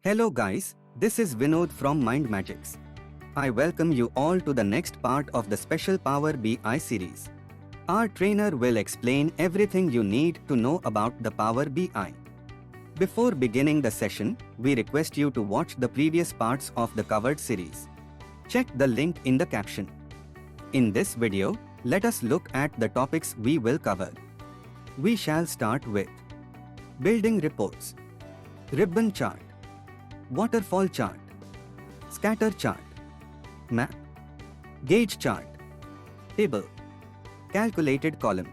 Hello guys, this is Vinod from MindMajix. I welcome you all to the next part of the special Power BI series. Our trainer will explain everything you need to know about the Power BI. Before beginning the session, we request you to watch the previous parts of the covered series. Check the link in the caption. In this video, let us look at the topics we will cover. We shall start with building reports, ribbon chart, waterfall chart, scatter chart, map, gauge chart, table, calculated column,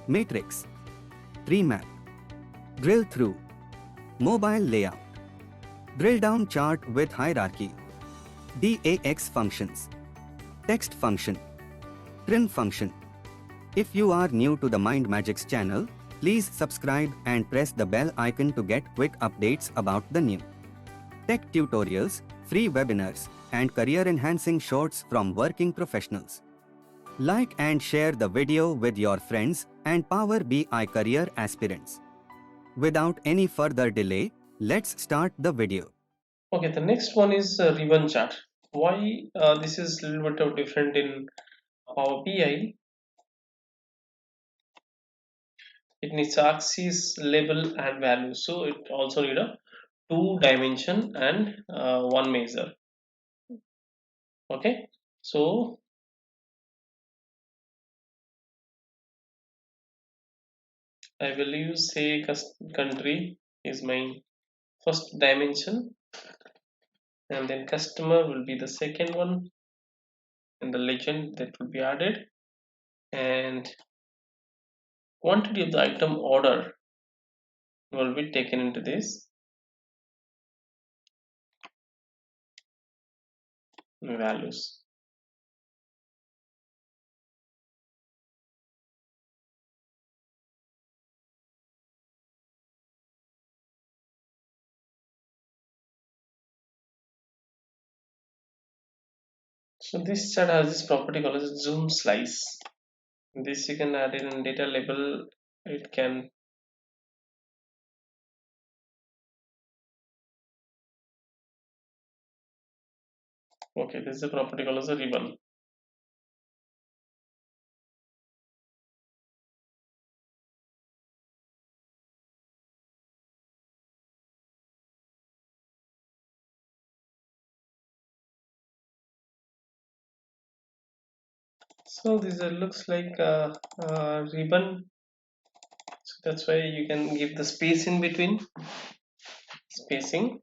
matrix, TreeMap, drill through, mobile layout, drill down chart with hierarchy, DAX functions, text function, trim function. If you are new to the MindMajix channel, please subscribe and press the bell icon to get quick updates about the new tech tutorials, free webinars, and career-enhancing shorts from working professionals. Like and share the video with your friends and Power BI career aspirants. Without any further delay, let's start the video. Okay, the next one is ribbon chart. Why this is a little bit of different in Power BI? It needs axis, label, and value. So it also need a two dimension and one measure. Okay, so I will use say country is my first dimension, and then customer will be the second one, and the legend that will be added, and quantity of the item order will be taken into this values. So this chart has this property called as zoom slice. This you can add in data label. It can okay. This is a property called as a ribbon. So this looks like a ribbon. So that's why you can give the space in between spacing.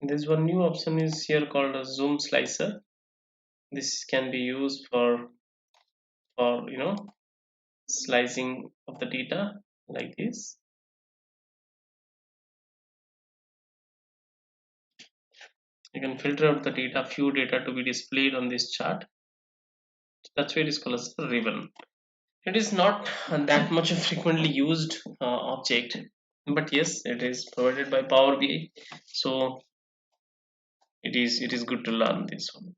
This one new option is here called a zoom slicer. This can be used for slicing of the data like this. You can filter out the data, few data to be displayed on this chart. That's why it is called as a ribbon. It is not that much a frequently used object, but yes, it is provided by Power BI, so it is good to learn this one.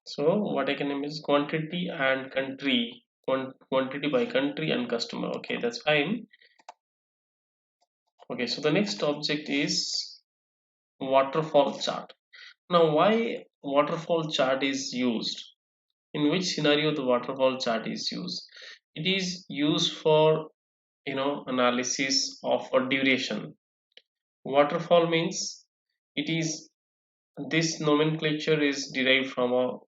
So what I can name is quantity and country, quantity by country and customer. Okay, that's fine. Okay, so the next object is waterfall chart. Now, why waterfall chart is used? In which scenario the waterfall chart is used? It is used for analysis of a duration. Waterfall means it is this nomenclature is derived from a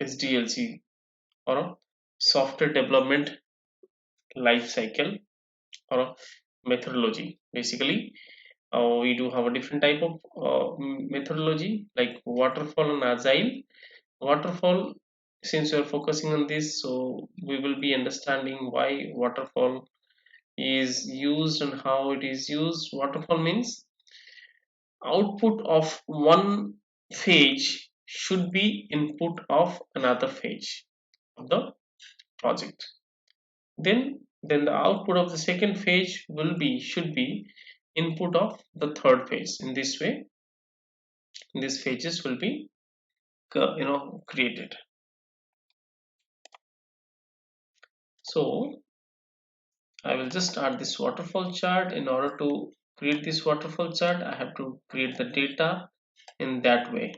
SDLC or a software development life cycle or a methodology. Basically, we do have a different type of methodology like waterfall and agile. Waterfall, since we are focusing on this, so we will be understanding why waterfall is used and how it is used. Waterfall means output of one phase should be input of another phase of the project. Then the output of the second phase should be input of the third phase. In this way, these phases will be created. So I will just add this waterfall chart. In order to create this waterfall chart, I have to create the data in that way.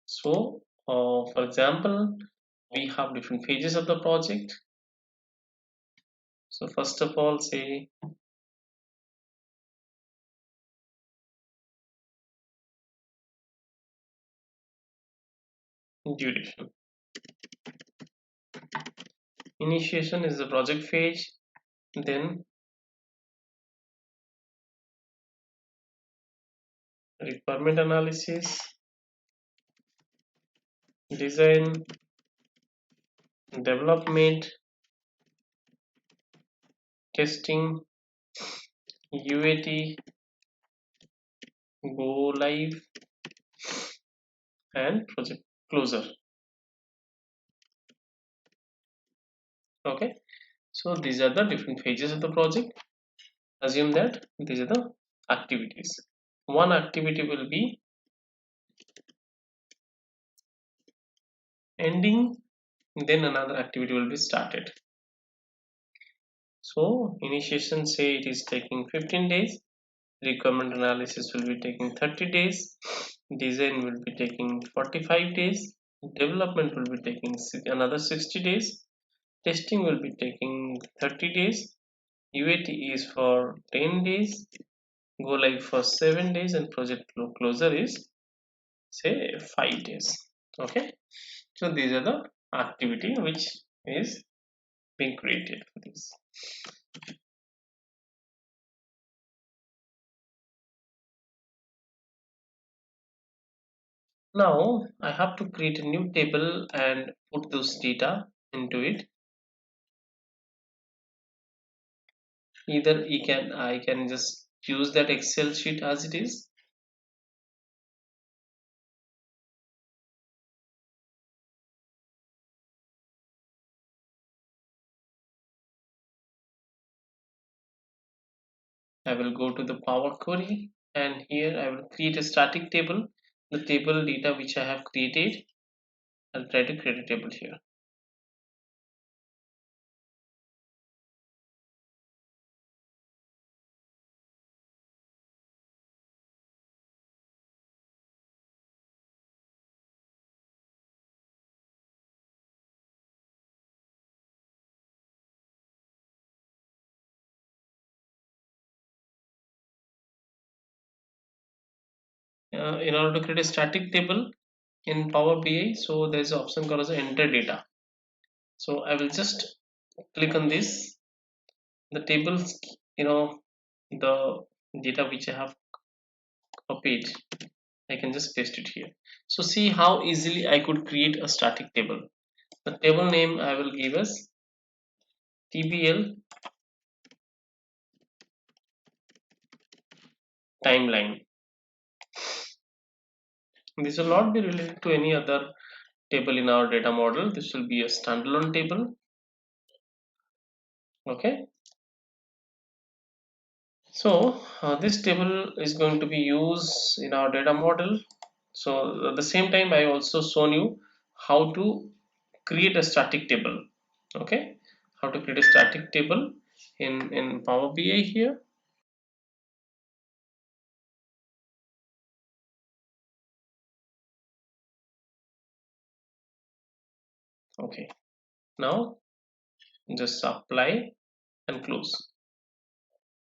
So for example, we have different phases of the project. So first of all, say duration. Initiation is the project phase, then requirement analysis, design, development, testing, UAT, go live, and project closure. Okay, so these are the different phases of the project. Assume that these are the activities. One activity will be ending, then another activity will be started. So initiation, say it is taking 15 days, requirement analysis will be taking 30 days, design will be taking 45 days, development will be taking another 60 days, testing will be taking 30 days, UAT is for 10 days, go live for 7 days, and project closure is say 5 days. Okay, so these are the activity which is being created for this. Now I have to create a new table and put those data into it. Either I can just use that Excel sheet as it is. I will go to the Power Query, and here I will create a static table. The table data which I have created, I'll try to create a table here. In order to create a static table in Power BI, so there's an option called as enter data. So I will just click on this. The tables, the data which I have copied, I can just paste it here. So see how easily I could create a static table. The table name I will give as TBL timeline. This will not be related to any other table in our data model. This will be a standalone table. Okay. So this table is going to be used in our data model. So at the same time, I also shown you how to create a static table. Okay, how to create a static table in Power BI here. Okay, now just apply and close.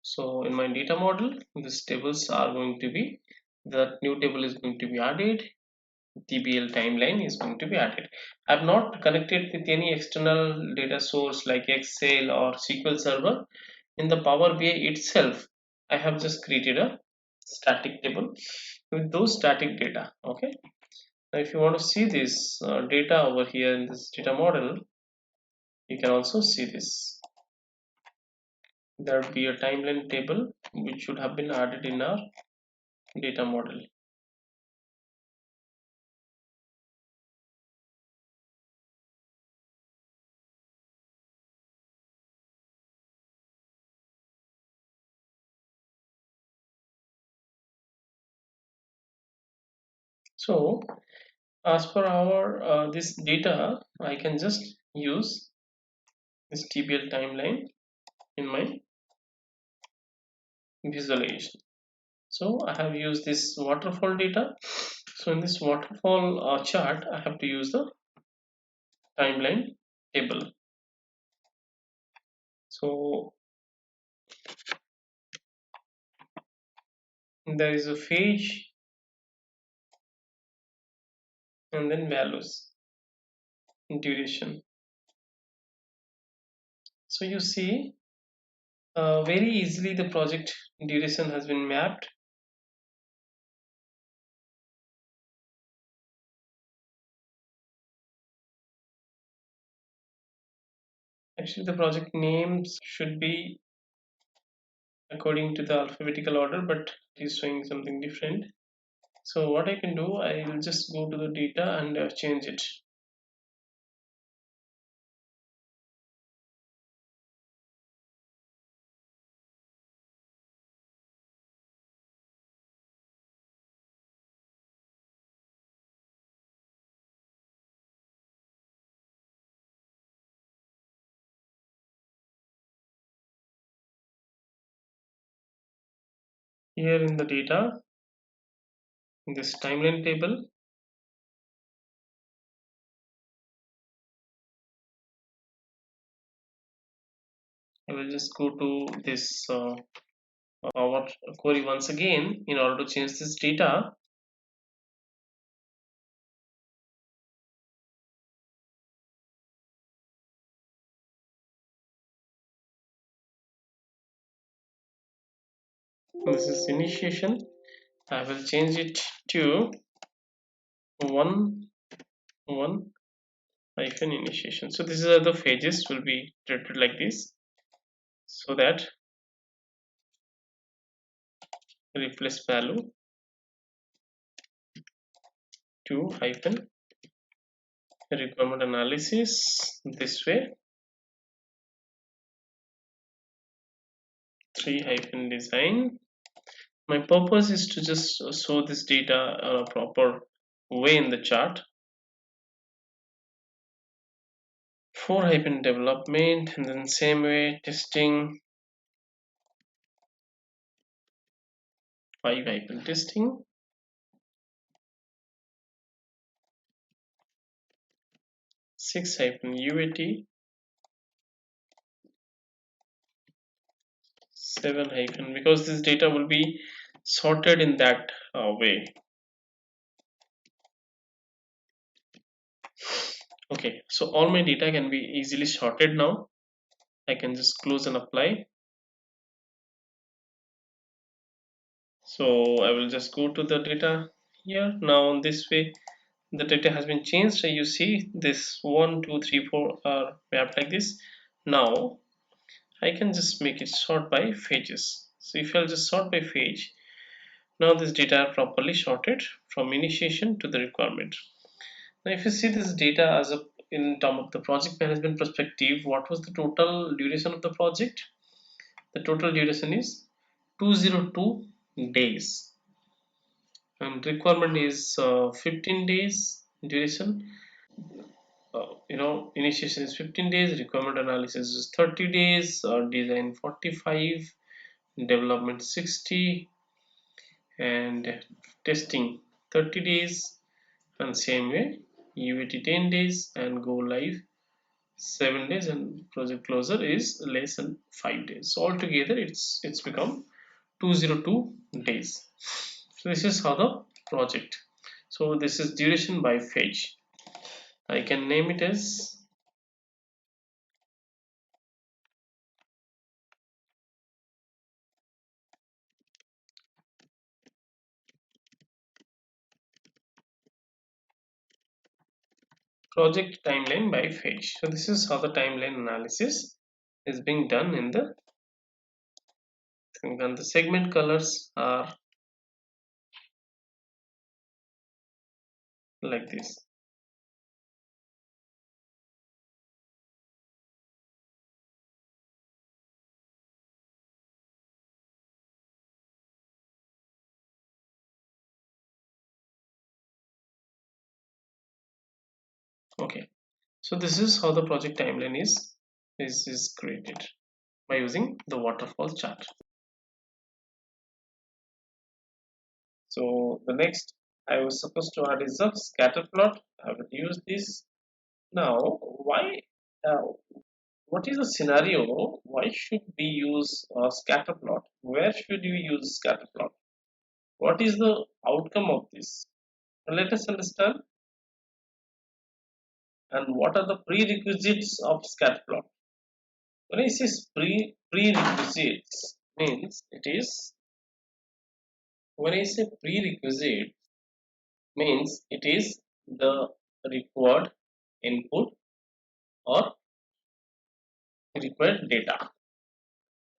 So in my data model, these tables are going to be, the new table is going to be added, TBL timeline is going to be added. I have not connected with any external data source like Excel or SQL Server. In the Power BI itself, I have just created a static table with those static data. Okay. Now, if you want to see this data over here in this data model, you can also see this. There will be a timeline table which should have been added in our data model. So as per our this data, I can just use this TBL timeline in my visualization. So I have used this waterfall data. So in this waterfall chart, I have to use the timeline table. So there is a phase and then values, duration. So you see very easily the project duration has been mapped. Actually, the project names should be according to the alphabetical order, but it is showing something different. So what I can do, I will just go to the data and change it. Here in the data, in this timeline table, I will just go to this our query once again in order to change this data. This is initiation. I will change it to 1 1 hyphen initiation. So these are the phases will be treated like this, so that replace value to hyphen requirement analysis this way, 3 hyphen design. My purpose is to just show this data a proper way in the chart. 4 hyphen development, and then same way testing, 5 hyphen testing, 6 hyphen UAT, 7 hyphen, because this data will be sorted in that way. Okay, so all my data can be easily sorted now. I can just close and apply. So I will just go to the data here. Now in this way, the data has been changed. So you see this 1, 2, 3, 4 are mapped like this. Now I can just make it sort by phases. So if I'll just sort by phase, now this data are properly sorted from initiation to the requirement. Now if you see this data as a in terms of the project management perspective, what was the total duration of the project? The total duration is 202 days, and requirement is 15 days duration. Initiation is 15 days, requirement analysis is 30 days, design 45, development 60, and testing 30 days, and same way UAT 10 days, and go live 7 days, and project closure is less than 5 days. So altogether it's become 202 days. So this is how the project. So this is duration by phase. I can name it as project timeline by phase. So this is how the timeline analysis is being done in the thing. And the segment colors are like this. Okay, so this is how the project timeline is created by using the waterfall chart. So the next I was supposed to add is a scatter plot. I will use this now. Why? Uh, what is the scenario? Why should we use a scatter plot? Where should we use scatter plot? What is the outcome of this? Let us understand. And what are the prerequisites of scatter plot? When I say prerequisites, means it is, when I say prerequisite, means it is the required input or required data.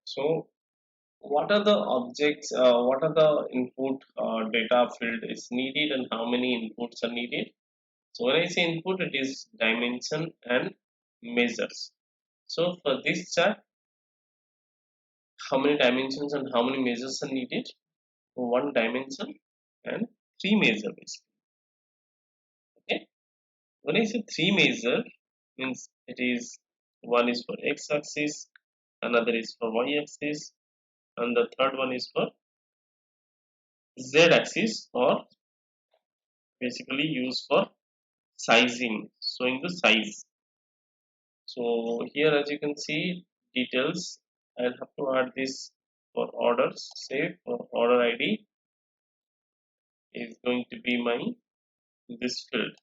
So what are the objects, what are the input data field is needed and how many inputs are needed? So when I say input, it is dimension and measures. So for this chart, how many dimensions and how many measures are needed? One dimension and three measures. Okay. When I say three measure, means it is, one is for x-axis, another is for y-axis, and the third one is for z-axis, or basically used for sizing, showing the size. So here, as you can see, details. I'll have to add this for orders. Say for order ID is going to be my this field.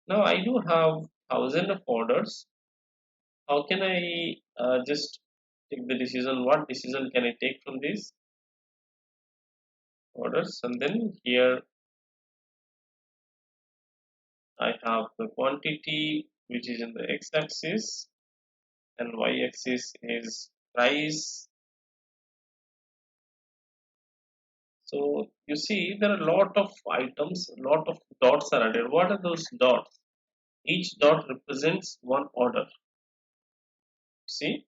Now I do have thousand of orders. How can I just take the decision? What decision can I take from these orders? And then here I have the quantity which is in the x-axis and y-axis is price. So you see there are a lot of items, a lot of dots are added. What are those dots? Each dot represents one order. See,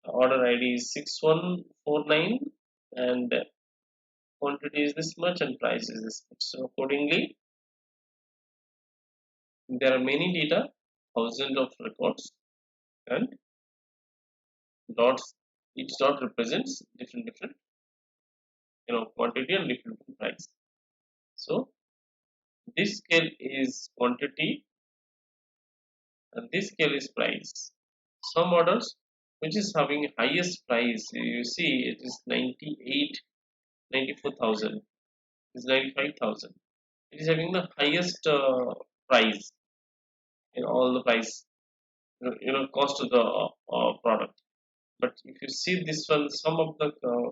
order ID is 6149 and quantity is this much and price is this much. So accordingly, there are many data, thousands of records, and dots. Each dot represents different quantity and different price. So this scale is quantity and this scale is price. Some orders which is having highest price, you see it is 98, 94,000, is 95,000. It is having the highest price in all the price, cost of the product. But if you see this one, some of the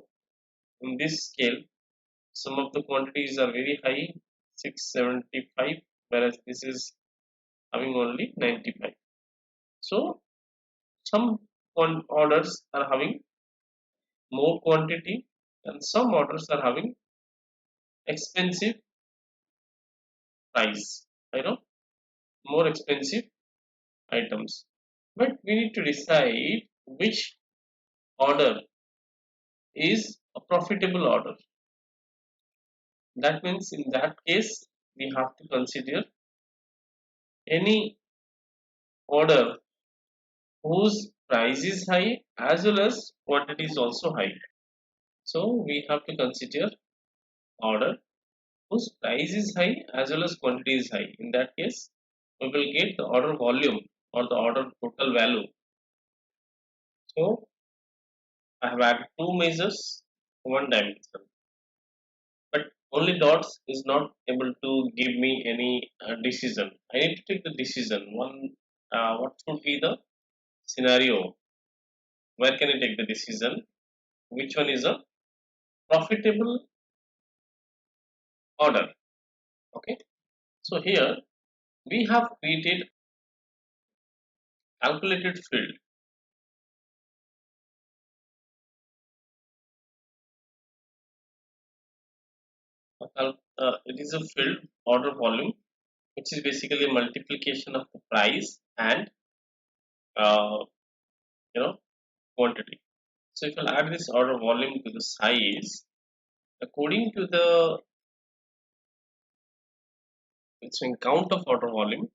in this scale, some of the quantities are very high, 675, whereas this is having only 95. So some orders are having more quantity and some orders are having expensive price, more expensive items. But we need to decide which order is a profitable order. That means in that case, we have to consider any order whose price is high as well as quantity is also high. So we have to consider order whose price is high as well as quantity is high. In that case, we will get the order volume or the order total value. So I have added two measures, one dimension, but only dots is not able to give me any decision. I need to take the decision. What should be the scenario? Where can I take the decision? Which one is a profitable order? Okay. So here we have created calculated field. It is a field order volume, which is basically a multiplication of the price and uh, you know quantity. So if I'll add this order volume to the size, according to the It's in count of order volume.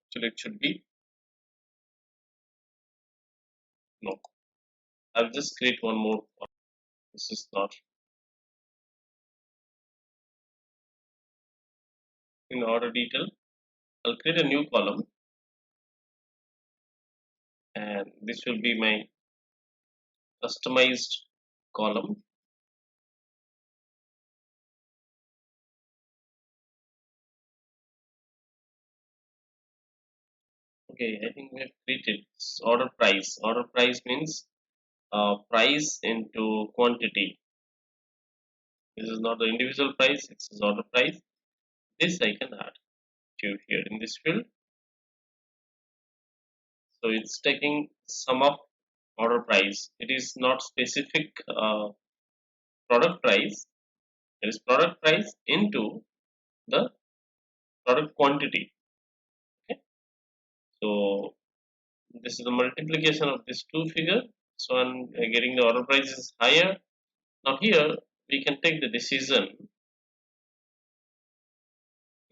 Actually, it should be no. I'll just create one more. This is not in order detail. I'll create a new column, and this will be my customized column. Okay, I think we have created order price. Order price means price into quantity. This is not the individual price, this is order price. This I can add to here in this field. So it's taking sum of order price. It is not specific product price. It is product price into the product quantity. Okay. So this is the multiplication of these two figures. So I'm getting the order price is higher. Now here we can take the decision.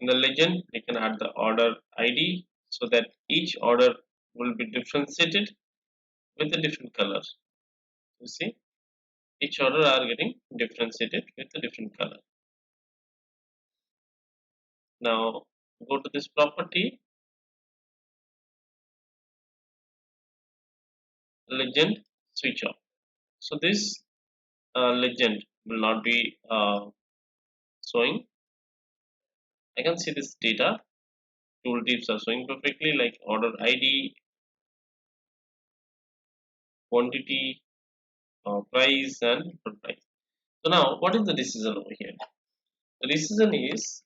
In the legend we can add the order ID so that each order will be differentiated with a different color. You see, each order are getting differentiated with a different color. Now go to this property, legend, switch off. So this legend will not be showing. I can see this data. Tooltips are showing perfectly, like order ID, quantity, price, and price. So now, what is the decision over here? The decision is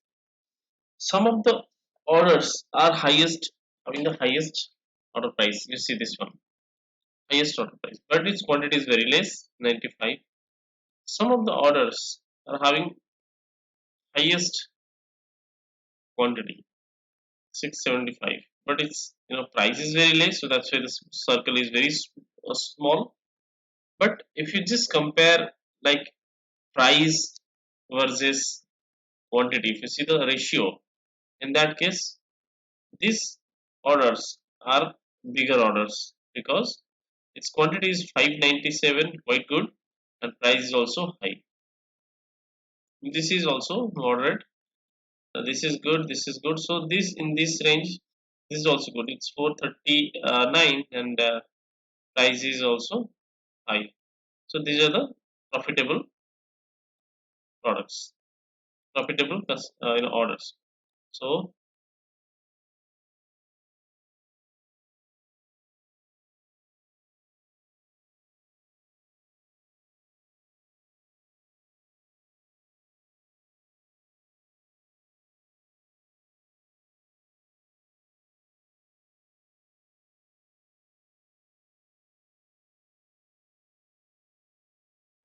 some of the orders are highest, having the highest order price. You see this one, highest order price, but its quantity is very less, 95. Some of the orders are having highest quantity, 675, but its price is very less, so that's why the circle is very small. But if you just compare like price versus quantity, if you see the ratio, in that case these orders are bigger orders because its quantity is 597, quite good, and price is also high. This is also moderate. This is good. This is good. So this in this range, this is also good. It's 439, and price is also high. So these are the profitable products, profitable orders. So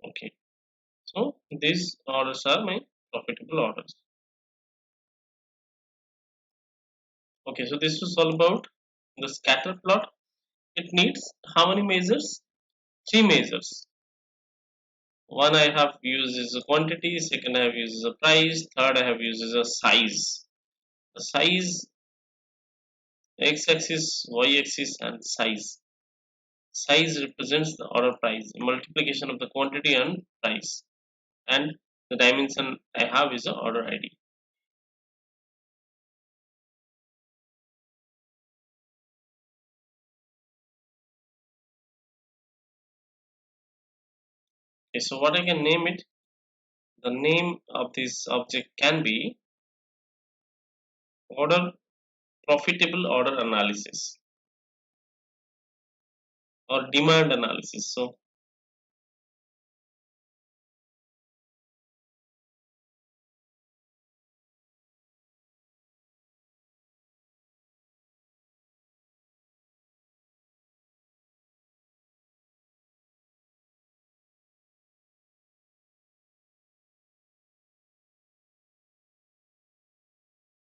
okay. So these orders are my profitable orders. Okay. So this was all about the scatter plot. It needs how many measures? Three measures. One I have used is a quantity, second I have used is a price, third I have used is a size. The size, x-axis, y-axis, and size. Size represents the order price, a multiplication of the quantity and price, and the dimension I have is the order ID. Okay, so what I can name it? The name of this object can be order profitable order analysis or demand analysis. So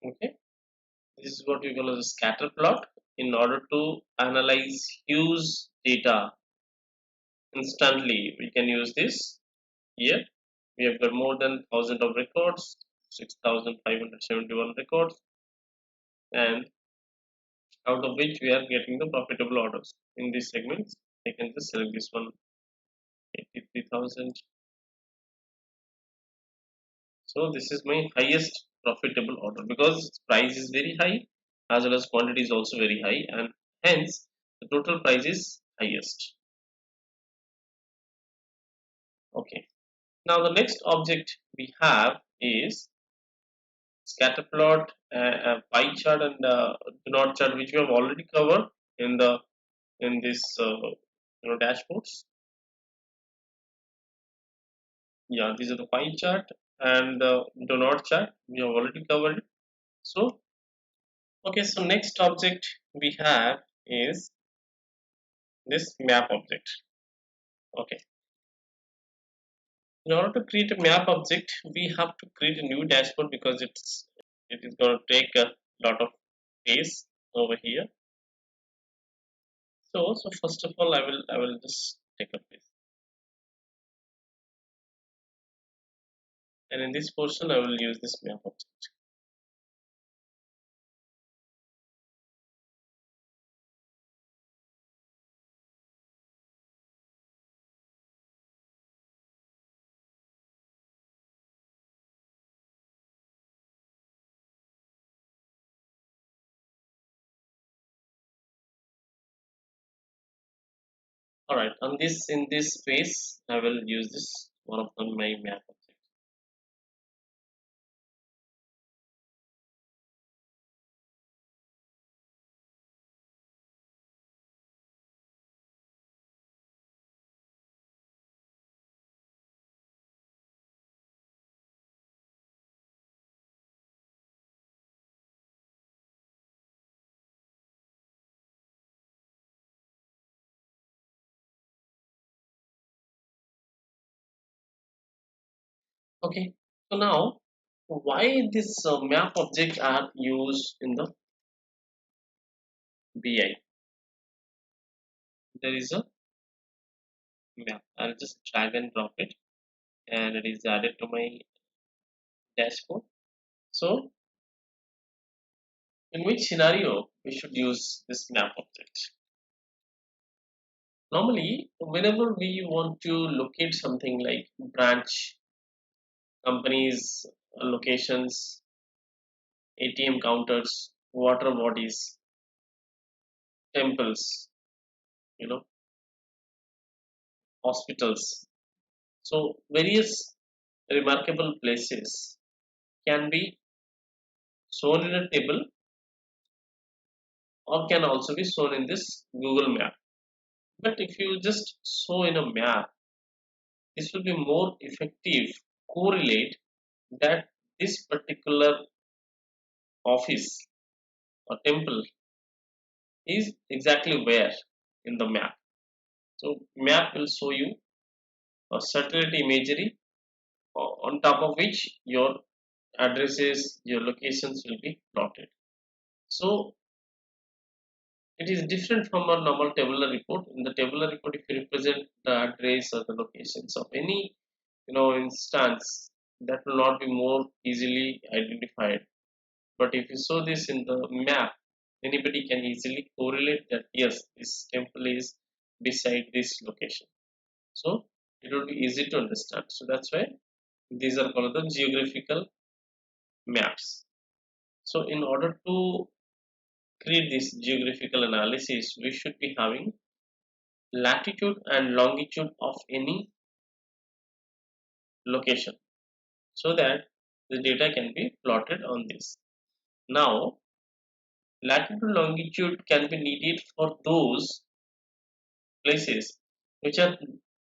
okay, this is what we call as a scatter plot. In order to analyze huge data instantly, we can use this. Here we have got more than 1000 of records, 6571 records. and out of which we are getting the profitable orders. In these segments, I can just select this one, 83,000. So this is my highest profitable order because price is very high as well as quantity is also very high, and hence the total price is highest. Okay. Now the next object we have is scatter plot, pie chart, and dot chart, which we have already covered in the in this dashboards. Yeah, these are the pie chart and the donut chart. We have already covered it. So okay, so next object we have is this map object. Okay, in order to create a map object, we have to create a new dashboard because it is going to take a lot of space over here. So first of all, I will just take up this, and in this portion, I will use this map object. All right, on this in this space, I will use this one of my map object. Okay, so now why this map object are used in the BI? There is a map. I'll just drag and drop it, and it is added to my dashboard. So in which scenario we should use this map object? Normally, whenever we want to locate something like branch, companies, locations, ATM counters, water bodies, temples, you know, hospitals. So various remarkable places can be shown in a table or can also be shown in this Google map. But if you just show in a map, this will be more effective correlate that this particular office or temple is exactly where in the map. So map will show you a satellite imagery on top of which your addresses, your locations will be plotted. So it is different from a normal tabular report. In the tabular report, if you represent the address or the locations of any instance, that will not be more easily identified. But if you show this in the map, anybody can easily correlate that yes, this temple is beside this location. So it will be easy to understand. So that's why these are called the geographical maps. So in order to create this geographical analysis, we should be having latitude and longitude of any location so that the data can be plotted on this. Now, latitude and longitude can be needed for those places which are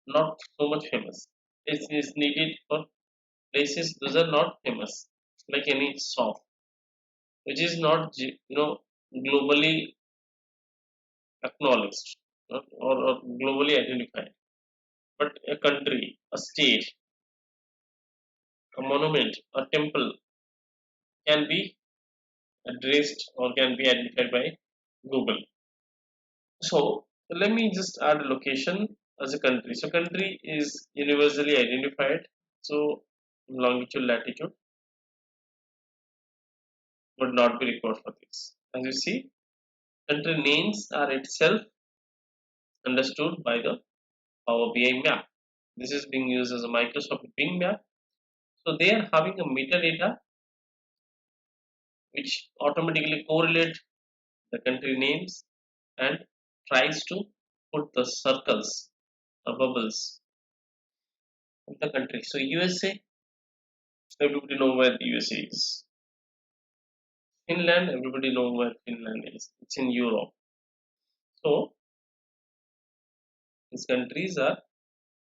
not so much famous. It is needed for places those are not famous, like any shop, which is not globally acknowledged or globally identified. But a country, a state, a monument, a temple can be addressed or can be identified by Google. So let me just add a location as a country. So country is universally identified. So longitude, latitude. would not be required for this. As you see, country names are itself understood by the Power BI map. This is being used as a Microsoft Bing map. So they are having a metadata which automatically correlate the country names and tries to put the circles or bubbles of the country. So USA, everybody know where the USA is. Finland, everybody know where Finland is. It's in Europe. So these countries are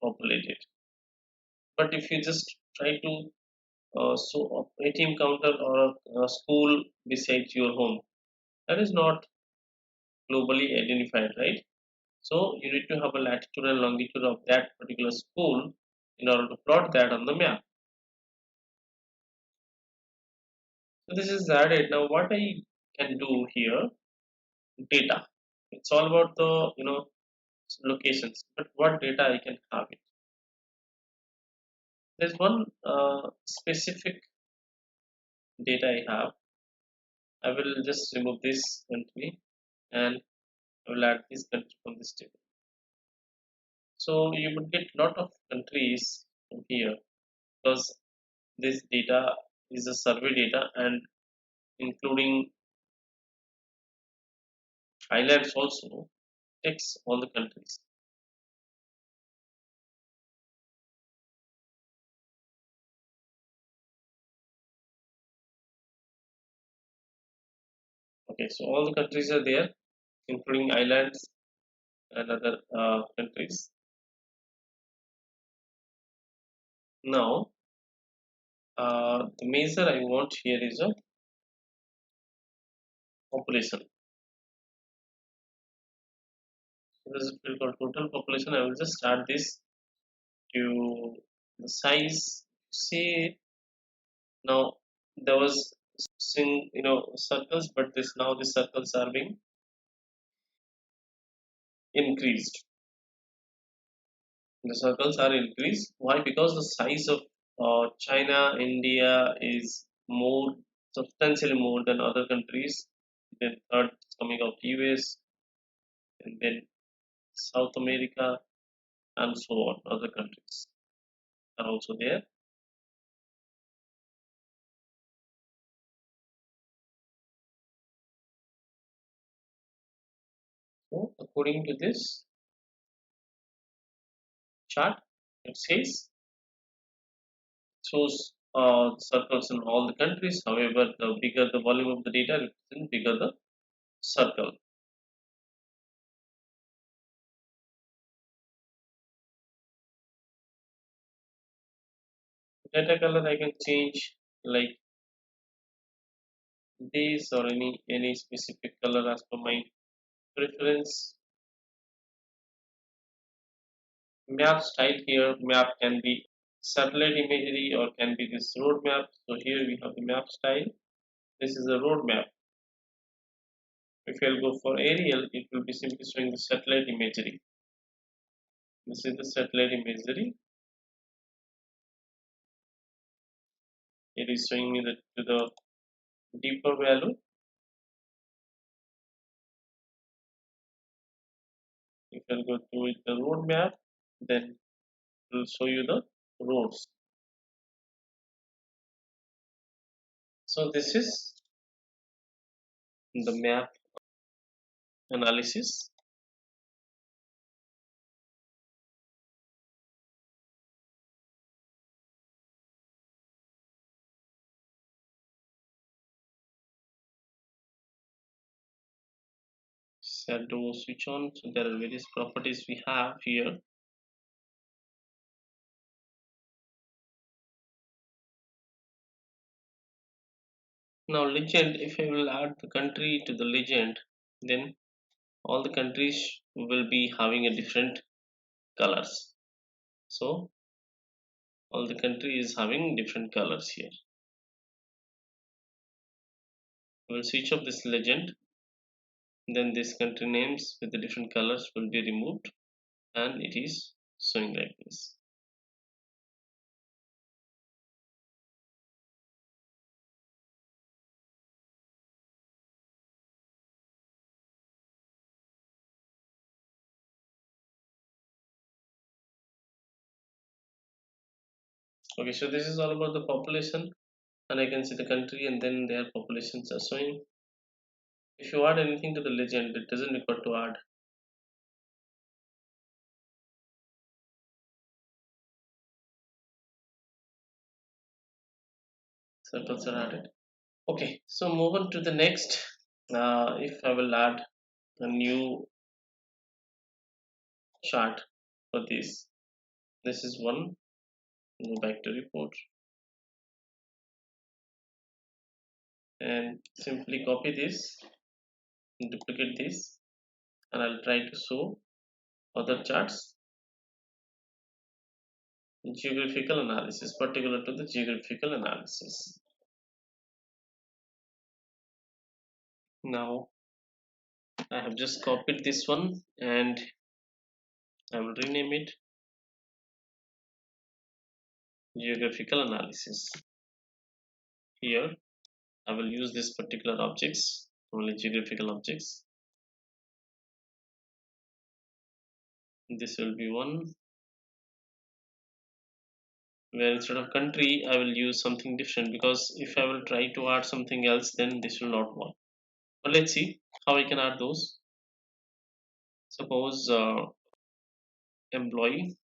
populated. But if you just try to show a ATM counter or a school beside your home, that is not globally identified, right? So you need to have a latitude and longitude of that particular school in order to plot that on the map. So this is added. Now what I can do here, data. It's all about the locations, but what data I can have it. There's one specific data I have. I will just remove this country and I will add this country from this table. So you would get lot of countries from here because this data is a survey data and including islands also takes all the countries. Okay, so all the countries are there, including islands and other countries. Now, the measure I want here is a population. So this is field called total population. I will just add this to the size. See, now there was circles, but this now the circles are being increased. The circles are increased. Why? Because the size of China, India is more substantially more than other countries. Then third is coming out US, and then South America, and so on. Other countries are also there. So according to this chart, it says shows circles in all the countries. However, the bigger the volume of the data, represent bigger the circle. Data color I can change like this or any specific color as per my preference. Map style here, map can be satellite imagery or can be this road map. So here we have the map style. This is a road map. If I'll go for aerial, it will be simply showing the satellite imagery. This is the satellite imagery. It is showing me to the deeper value. If I'll go to the road map, then it will show you the roads. So this is the map analysis. Shadow switch on. So there are various properties we have here. Now legend, if I will add the country to the legend, then all the countries will be having a different colors. So all the country is having different colors here. We will switch off this legend. Then this country names with the different colors will be removed and it is showing like this. Okay, so this is all about the population, and I can see the country and then their populations are showing. If you add anything to the legend, it doesn't require to add. Circles are added. Okay, so move on to the next. If I will add a new chart for this is one. Go back to report and simply copy this, duplicate this, and I'll try to show other charts. Geographical analysis, particular to the geographical analysis. Now I have just copied this one and I will rename it geographical analysis. Here I will use this particular objects, only geographical objects. This will be one, where instead of country I will use something different, because if I will try to add something else then this will not work. But let's see how I can add those. Suppose employee,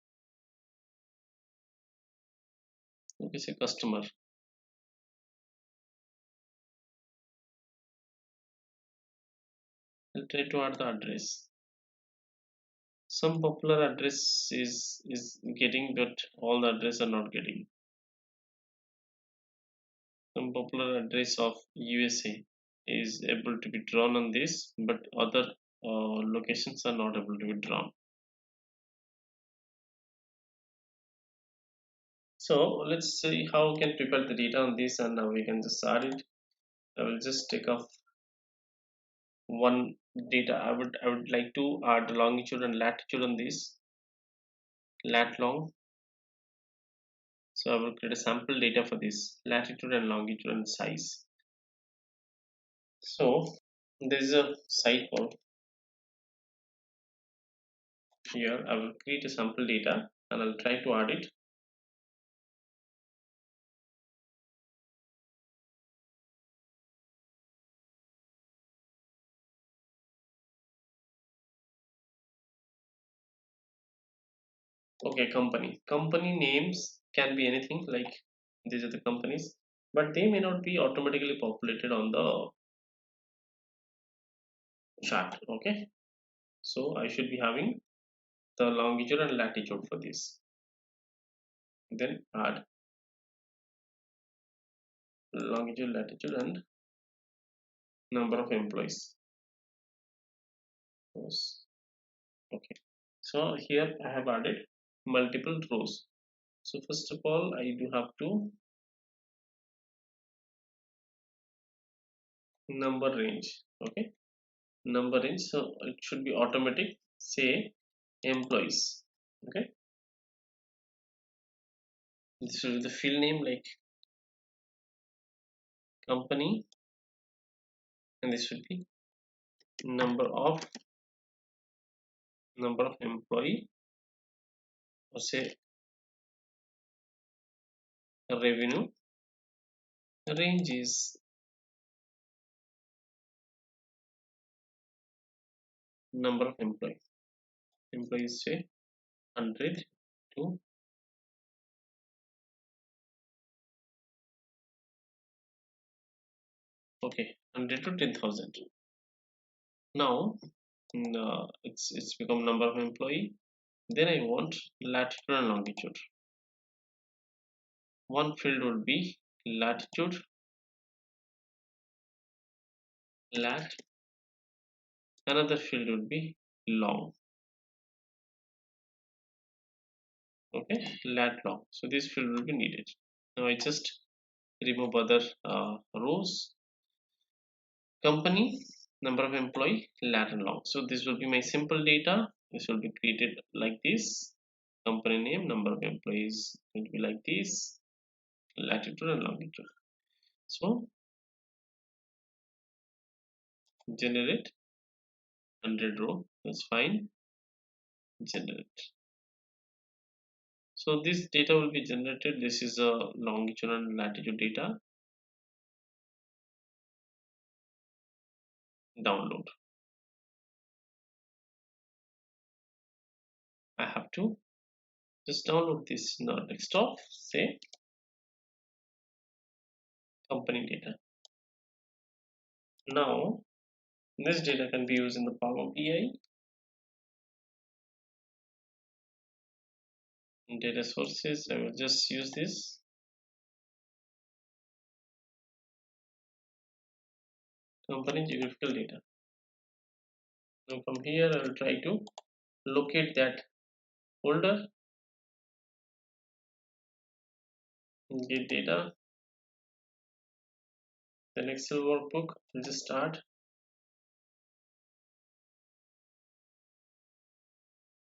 okay, say customer. I'll try to add the address. Some popular address is getting, but all the address are not getting. Some popular address of USA is able to be drawn on this, but other locations are not able to be drawn. So let's see how we can prepare the data on this, and now we can just add it. I will just take off one data. I would like to add longitude and latitude on this, lat long. So I will create a sample data for this latitude and longitude and size. So there is a site called here. I will create a sample data and I'll try to add it. Okay, company names can be anything, like these are the companies, but they may not be automatically populated on the chart. Okay, so I should be having the longitude and latitude for this, then add longitude, latitude, and number of employees. Okay, so here I have added multiple rows. So first of all I do have to number range. Okay, number range, so it should be automatic, say employees. Okay, this will be the field name, like company, and this should be number of employee, or say revenue. Range is number of employees say 100 to, okay, 100 to 10,000. Now it's become number of employee. Then I want latitude and longitude. One field would be latitude, lat. Another field would be long. Okay, lat long. So this field will be needed. Now I just remove other rows. Company, number of employee, lat and long. So this will be my simple data. This will be created like this. Company name, number of employees will be like this, latitude and longitude. So generate 100 row, that's fine. Generate. So this data will be generated. This is a longitude and latitude data. Download. I have to just download this in our desktop. Say company data. Now this data can be used in the Power BI. In data sources, I will just use this company geographical data. Now from here I will try to locate that folder, get data, then Excel workbook. I'll just start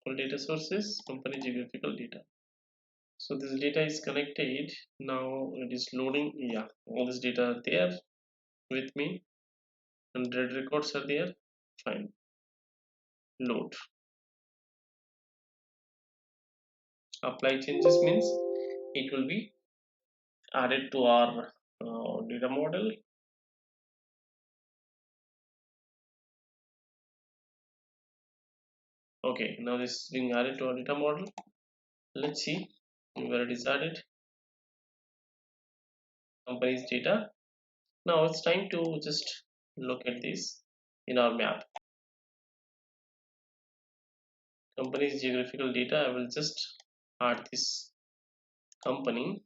all data sources, company geographical data. So this data is connected. Now it is loading. Yeah, all this data are there with me, and red records are there. Fine. Load. Apply changes means it will be added to our data model. Okay, now this is being added to our data model. Let's see where it is added. Company's data. Now it's time to just look at this in our map. Company's geographical data. I will just add this company.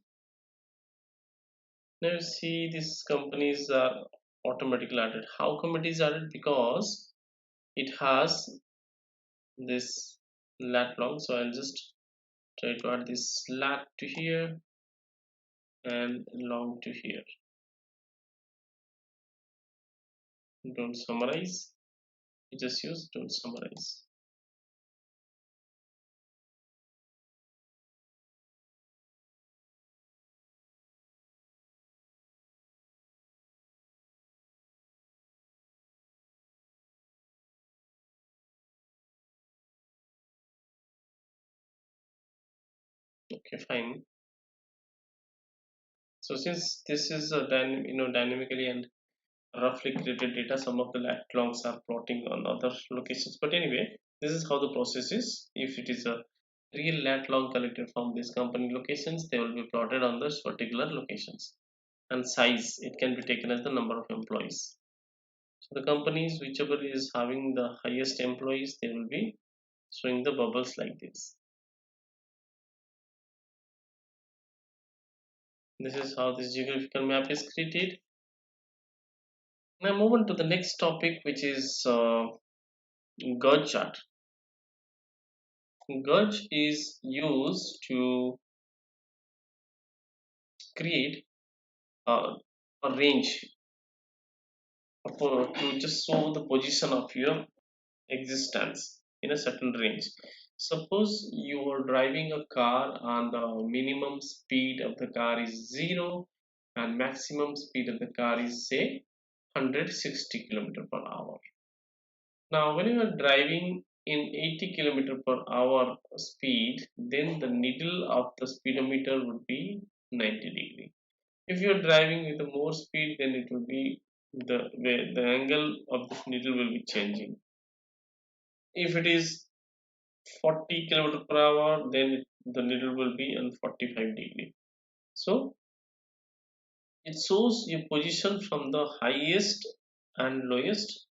Now you see these companies are automatically added. How come it is added? Because it has this lat long. So I'll just try to add this lat to here and long to here. Don't summarize. You just use don't summarize. Okay, fine. So since this is a dynamically and roughly created data, some of the lat longs are plotting on other locations. But anyway, this is how the process is. If it is a real lat long collected from these company locations, they will be plotted on this particular locations. And size, it can be taken as the number of employees. So the companies whichever is having the highest employees, they will be showing the bubbles like this. This is how this geographical map is created. Now move on to the next topic, which is guage chart. Guage is used to create a range to just show the position of your existence in a certain range. Suppose you are driving a car and the minimum speed of the car is 0 and maximum speed of the car is say 160 km per hour. Now when you are driving in 80 km per hour speed, then the needle of the speedometer would be 90°. If you are driving with a more speed, then it will be the angle of the needle will be changing. If it is 40 km per hour, then the needle will be on 45°. So it shows your position from the highest and lowest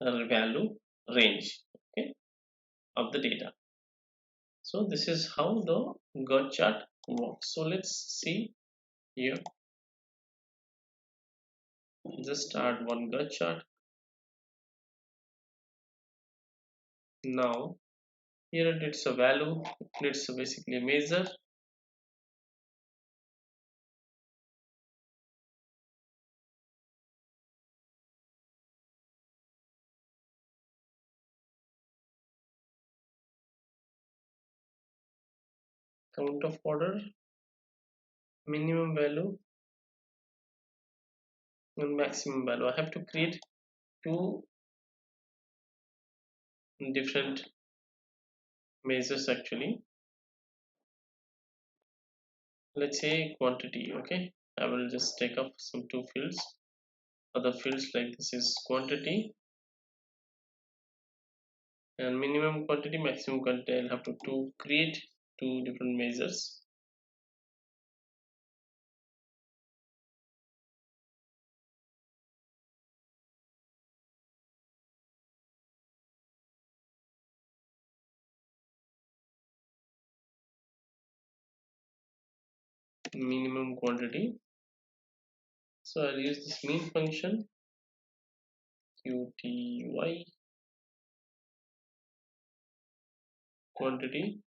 value range, okay, of the data. So this is how the guage chart works. So let's see here. Just add one guage chart. Now here it's a value, it's basically a measure. Count of order, minimum value and maximum value. I have to create two different measures actually. let's say quantity. Okay, I will just take up some two fields. Other fields like this is quantity and minimum quantity, maximum quantity. I'll have to create two different measures. Minimum quantity. So I'll use this mean function qty quantity.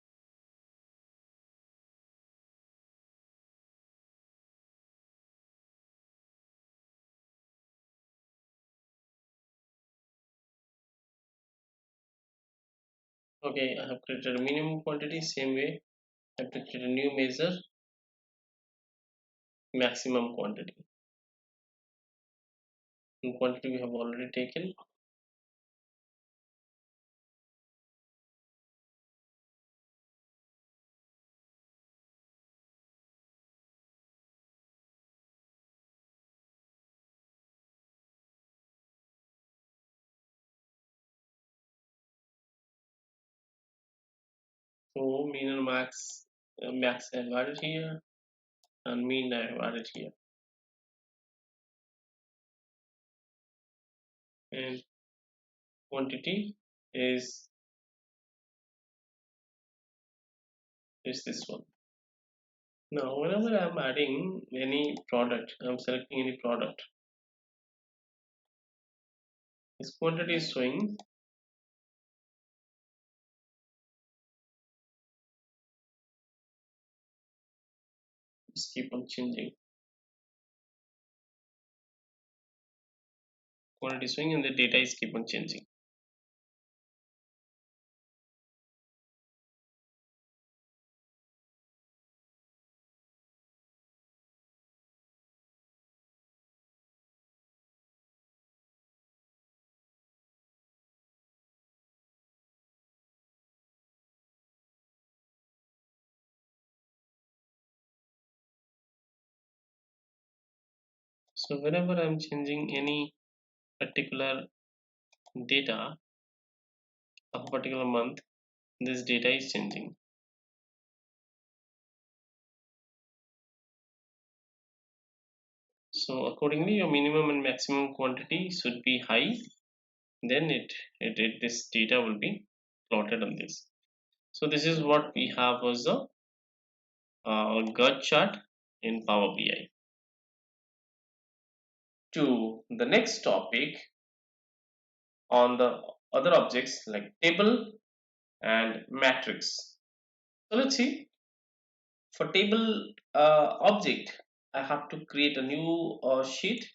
Okay, I have created a minimum quantity. Same way, I have to create a new measure, maximum quantity. And quantity we have already taken. So mean and max I have added here, and mean I have added here, and quantity is this one. Now, whenever I'm adding any product, I'm selecting any product. This quantity is showing. Just keep on changing. Quantity is showing, and the data is keep on changing. So whenever I'm changing any particular data of a particular month, this data is changing. So accordingly, your minimum and maximum quantity should be high. Then this data will be plotted on this. So this is what we have as a guage chart in Power BI. To the next topic on the other objects like table and matrix. So let's see. For table object, I have to create a new sheet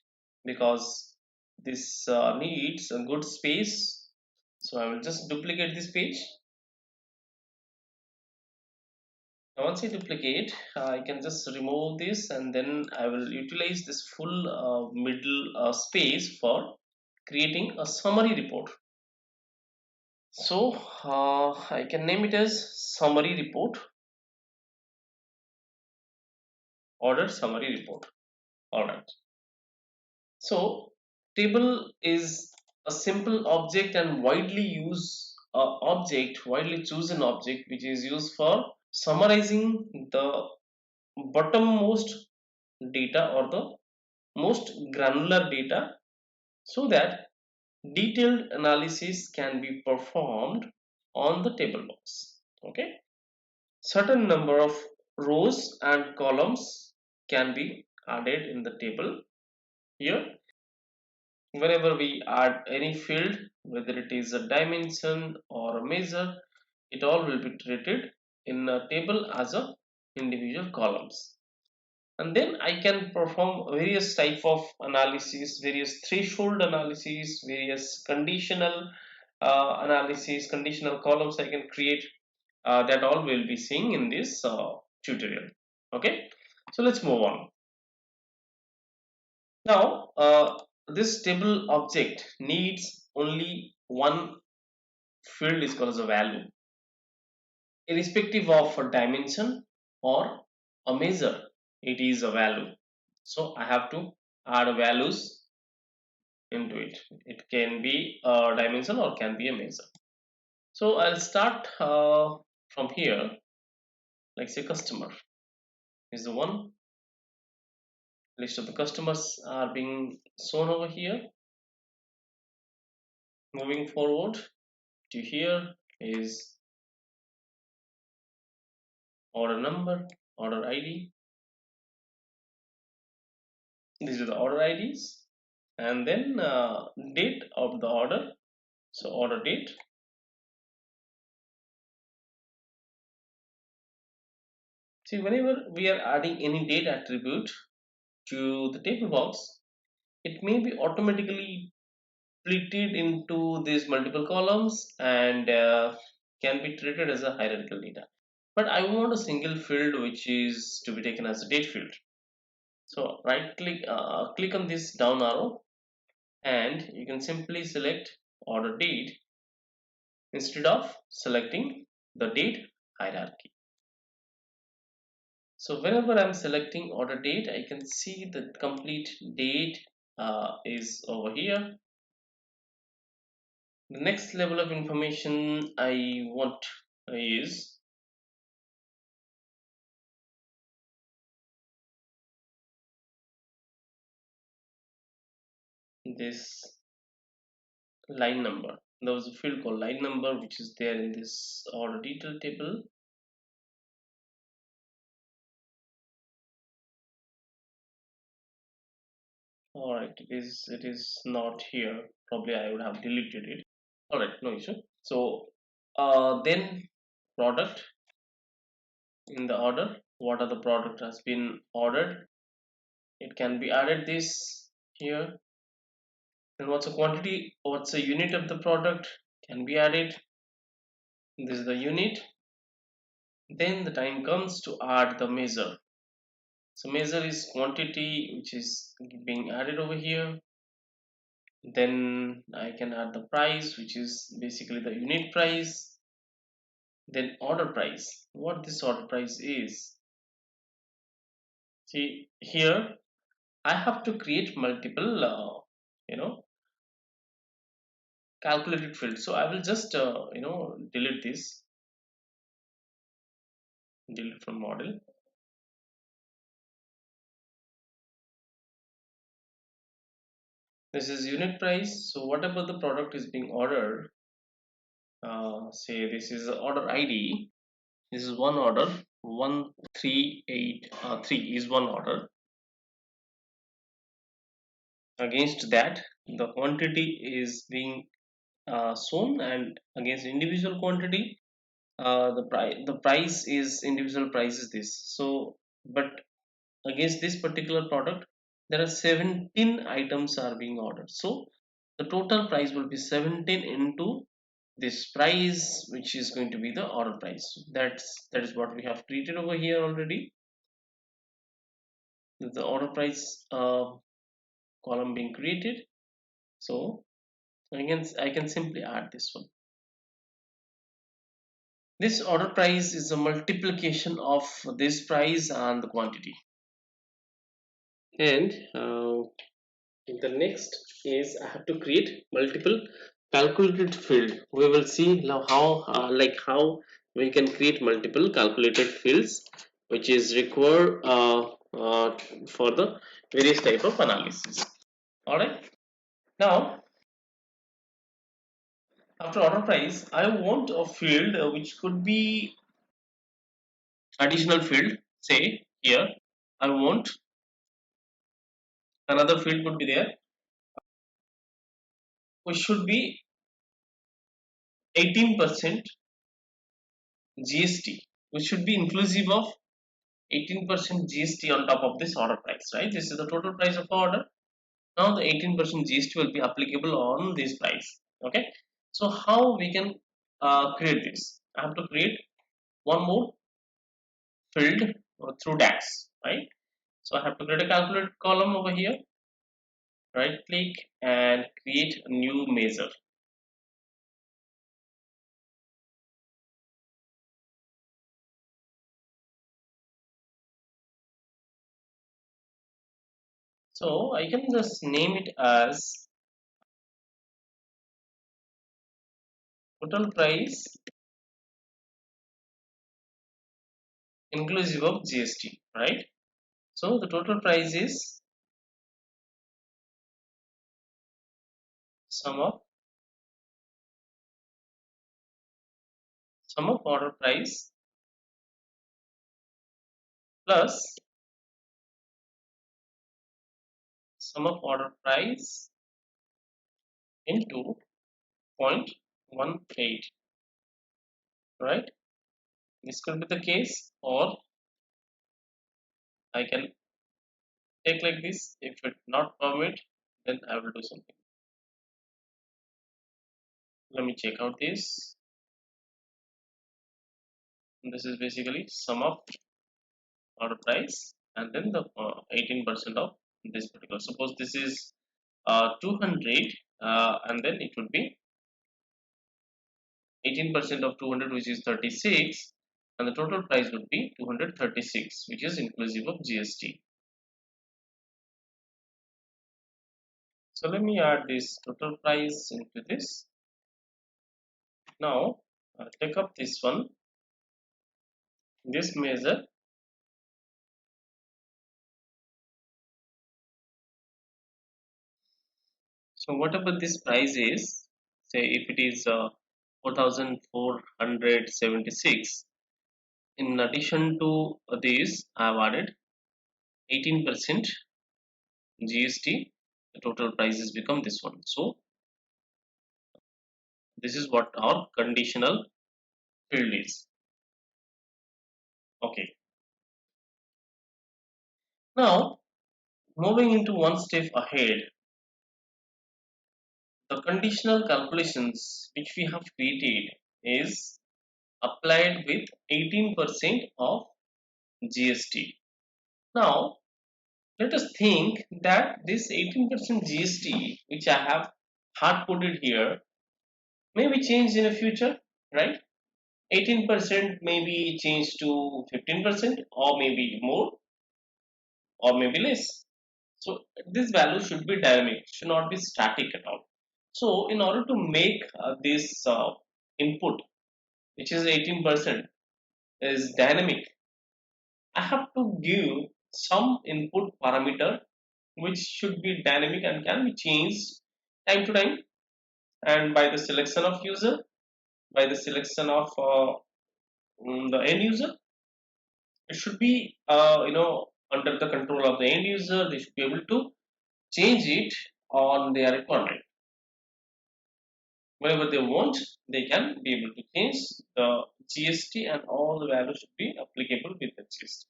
because this needs a good space. So I will just duplicate this page. Now once I duplicate, I can just remove this, and then I will utilize this full middle space for creating a summary report. So I can name it as summary report, order summary report. Alright. So table is a simple object and widely chosen object which is used for summarizing the bottommost data or the most granular data so that detailed analysis can be performed on the table box. Okay, certain number of rows and columns can be added in the table. Here, whenever we add any field, whether it is a dimension or a measure, it all will be treated in a table as a individual columns. And then I can perform various type of analysis, various threshold analysis, various conditional analysis, conditional columns I can create. That all we'll be seeing in this tutorial. Okay, so let's move on. Now this table object needs only one field is called as a value, irrespective of a dimension or a measure, it is a value. So I have to add values into it. It can be a dimension or can be a measure. So I'll start from here. Like say customer is the one. List of the customers are being shown over here. Moving forward to here is order number, order ID. These are the order IDs, and then date of the order. So order date. See, whenever we are adding any date attribute to the table box, it may be automatically splitted into these multiple columns and can be treated as a hierarchical data. But I want a single field which is to be taken as a date field. So right click on this down arrow, and you can simply select order date instead of selecting the date hierarchy. So whenever I'm selecting order date, I can see the complete date is over here. The next level of information I want is this line number. There was a field called line number which is there in this order detail table. Alright, it is not here. Probably I would have deleted it. Alright, no issue. So then product in the order. What are the product has been ordered? It can be added this here. Then what's the quantity? What's the unit of the product? Can be added. This is the unit. Then the time comes to add the measure. So measure is quantity which is being added over here. Then I can add the price, which is basically the unit price. Then order price. What this order price is? See here, I have to create multiple, calculated fields. So I will just, delete this. Delete from model. This is unit price. So whatever the product is being ordered, say this is order ID. This is one order. 1383 is one order. Against that, the quantity is being shown, and against individual quantity, the price is individual price is this. So, but against this particular product, there are 17 items are being ordered. So the total price will be 17 into this price, which is going to be the order price. That is what we have treated over here already. The order price column being created. So I can simply add this one. This order price is a multiplication of this price and the quantity. And the next is I have to create multiple calculated field. We will see now how we can create multiple calculated fields, which is required for the various type of analysis. All right. Now after order price, I want a field which could be additional field. Say here, I want another field would be there, which should be 18% GST, which should be inclusive of 18% GST on top of this order price, right? This is the total price of order. Now the 18% GST will be applicable on this price. Okay. So how we can create this? I have to create one more field through DAX, right? So I have to create a calculate column over here. Right click and create a new measure. So I can just name it as total price inclusive of GST, right? So the total price is sum of order price plus sum of order price into 0.18, right? This could be the case, or I can take like this. If it not permit, then I will do something. Let me check out this. This is basically sum of order price and then the 18% of this particular. Suppose this is 200, and then it would be 18% of 200, which is 36, and the total price would be 236, which is inclusive of GST. So let me add this total price into this. Now take up this one, this measure. So whatever this price is, say if it is 4476, in addition to this I have added 18% GST, the total prices become this one. So this is what our conditional field is. Okay. Now moving into one step ahead, the conditional calculations which we have created is applied with 18% of GST. Now let us think that this 18% GST which I have hard coded here may be changed in the future, right? 18% may be changed to 15% or maybe more or maybe less. So this value should be dynamic, should not be static at all. So in order to make this input, which is 18%, is dynamic, I have to give some input parameter which should be dynamic and can be changed time to time, and by the selection of user, by the selection of the end user. It should be under the control of the end user. They should be able to change it on their requirement. Whenever they want, they can be able to change the GST, and all the values should be applicable with the GST.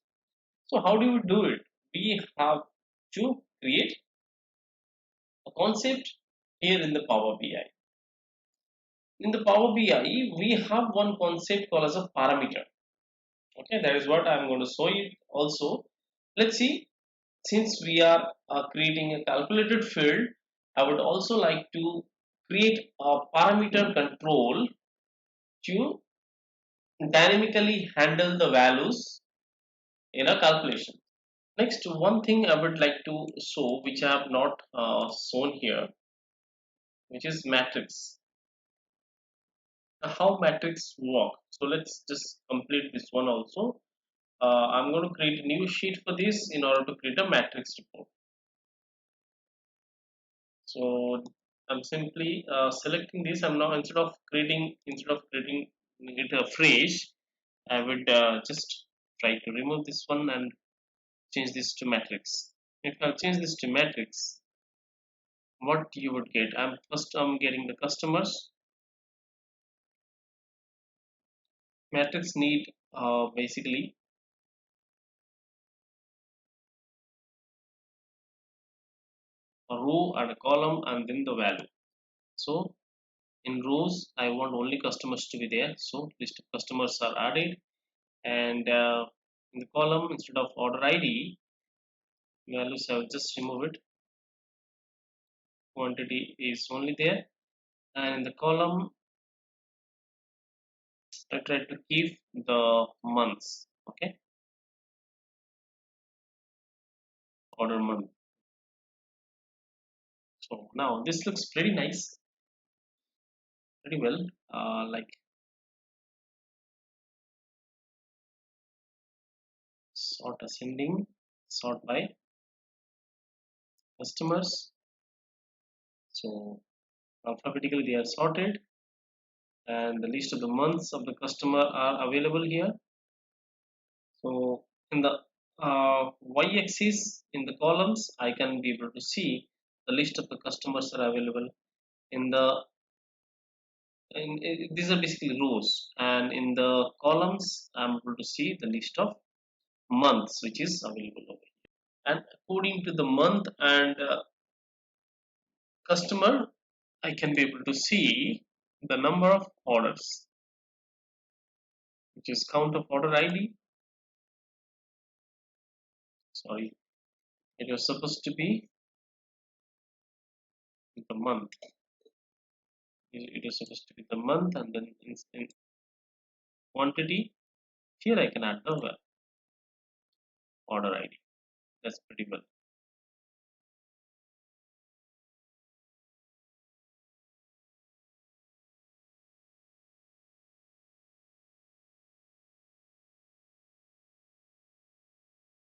So how do we do it? We have to create a concept here in the Power BI. In the Power BI, we have one concept called as a parameter. Okay, that is what I'm going to show you also. Let's see, since we are creating a calculated field, I would also like to create a parameter control to dynamically handle the values in a calculation. Next, one thing I would like to show, which I have not shown here, which is matrix. How matrix work. So let's just complete this one also. I'm going to create a new sheet for this in order to create a matrix report. So I'm simply selecting this. I'm now instead of creating it afresh, I would just try to remove this one and change this to matrix. If I change this to matrix, what you would get? I'm getting the customers. Matrix need basically a row and a column and then the value. So in rows, I want only customers to be there. So list of customers are added, and in the column instead of order ID values, I will just remove it. Quantity is only there, and in the column I try to keep the months. Okay, order month. So now this looks pretty nice, pretty well. Like sort ascending, sort by customers. So alphabetically they are sorted, and the list of the months of the customer are available here. So in the y-axis in the columns, I can be able to see the list of the customers are available. In the these are basically rows, and in the columns, I'm able to see the list of months which is available over here. And according to the month and customer, I can be able to see the number of orders, which is count of order ID. Sorry, it was supposed to be the month. It is supposed to be the month, and then in quantity, here I can add the order ID. That's pretty well.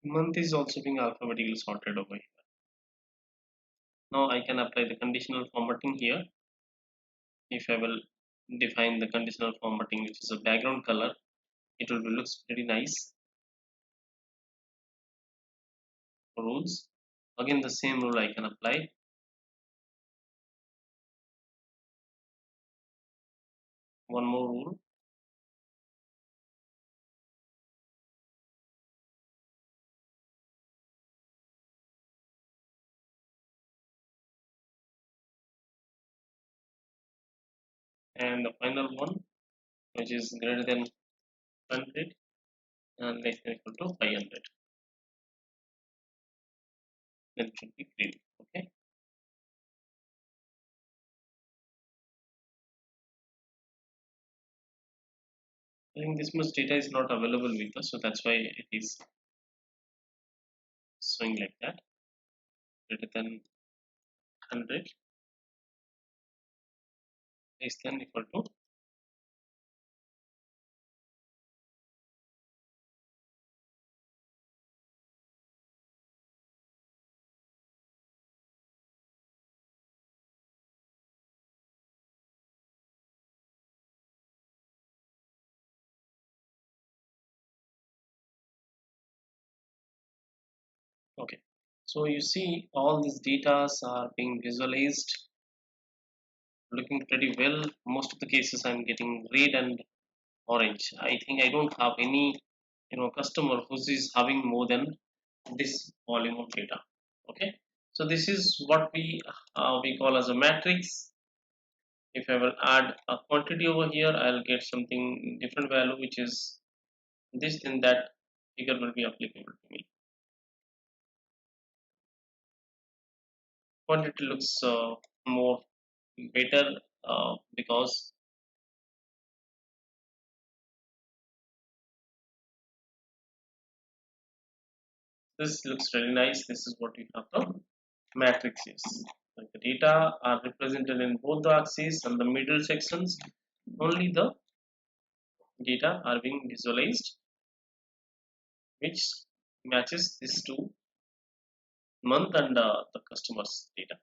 Month is also being alphabetically sorted over here. Now I can apply the conditional formatting here. If I will define the conditional formatting, which is a background color, it will be looks pretty nice. Rules. Again, the same rule I can apply. One more rule. And the final one, which is greater than 100 and less than equal to 500. Then it should be green. Okay. I think this much data is not available with us, so that's why it is showing like that. Greater than 100, less than equal to. Okay. So you see all these data are being visualized, looking pretty well. Most of the cases I'm getting red and orange. I think I don't have any customer who is having more than this volume of data. Okay. So this is what we call as a matrix. If I will add a quantity over here, I'll get something different value, which is this, then that figure will be applicable to me. Quantity looks more better because this looks really nice. This is what we have the matrix is. Like the data are represented in both the axes and the middle sections. Only the data are being visualized, which matches this to month and the customer's data.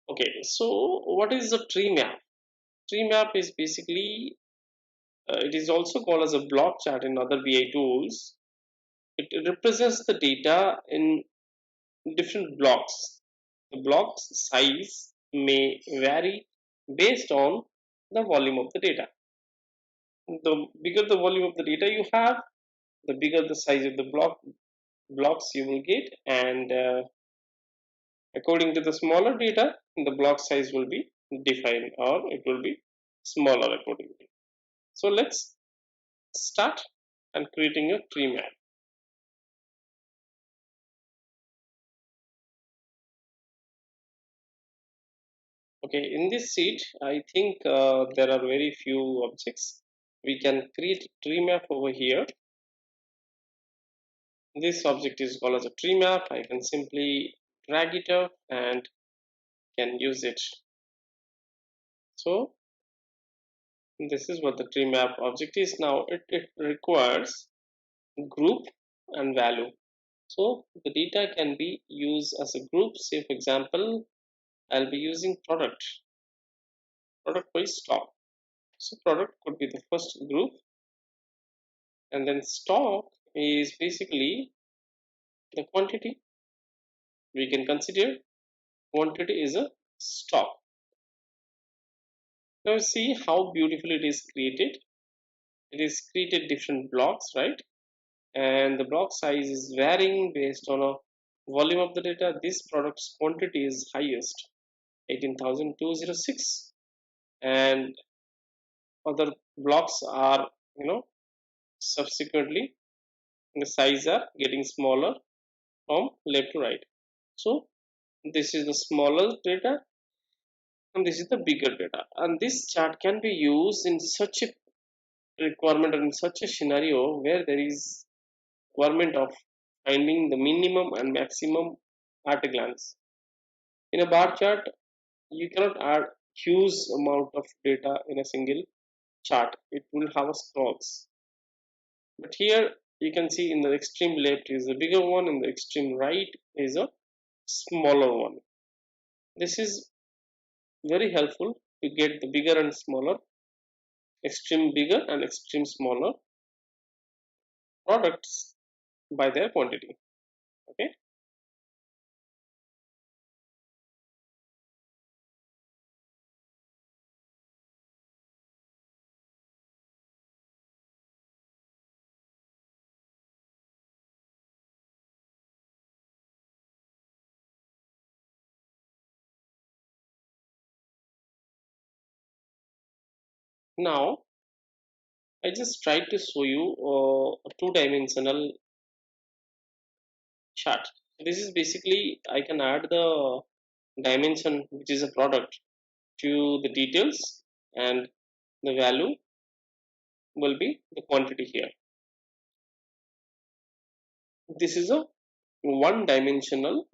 Okay, so what is the tree map? Tree map is basically it is also called as a block chart in other BI tools. It represents the data in different blocks. The block's size may vary based on the volume of the data. The bigger the volume of the data you have, the bigger the size of the blocks you will get, and according to the smaller data, the block size will be defined or it will be smaller accordingly. So let's start and creating a tree map. Okay, in this sheet, I think there are very few objects. We can create a tree map over here. This object is called as a tree map. I can simply drag it up and can use it. So this is what the TreeMap object is. Now it requires group and value. So the data can be used as a group. Say for example, I'll be using product by stock. So product could be the first group, and then stock is basically the quantity. We can consider quantity is a stock. Now see how beautiful it is created. It is created different blocks, right? And the block size is varying based on a volume of the data. This product's quantity is highest, 18,206, and other blocks are, subsequently the size are getting smaller from left to right. So this is the smaller data and this is the bigger data, and this chart can be used in such a requirement or in such a scenario where there is requirement of finding the minimum and maximum at a glance. In a bar chart, you cannot add huge amount of data in a single chart. It will have a scrolls. But here you can see in the extreme left is a bigger one, in the extreme right is a smaller one. This is very helpful to get the bigger and smaller, extreme bigger and extreme smaller products by their quantity. Okay. Now I just tried to show you a two-dimensional chart. This is basically I can add the dimension which is a product to the details, and the value will be the quantity here. This is a one-dimensional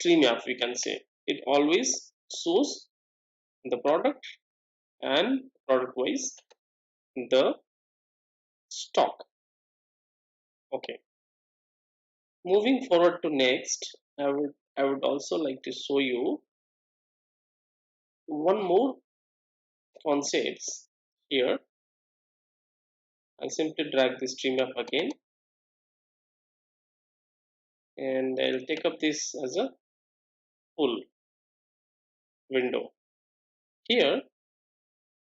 tree map, we can say. It always shows the product and product wise the stock. Okay. Moving forward to next, I would also like to show you one more concepts here. I'll simply drag this tree map again, and I'll take up this as a full window. Here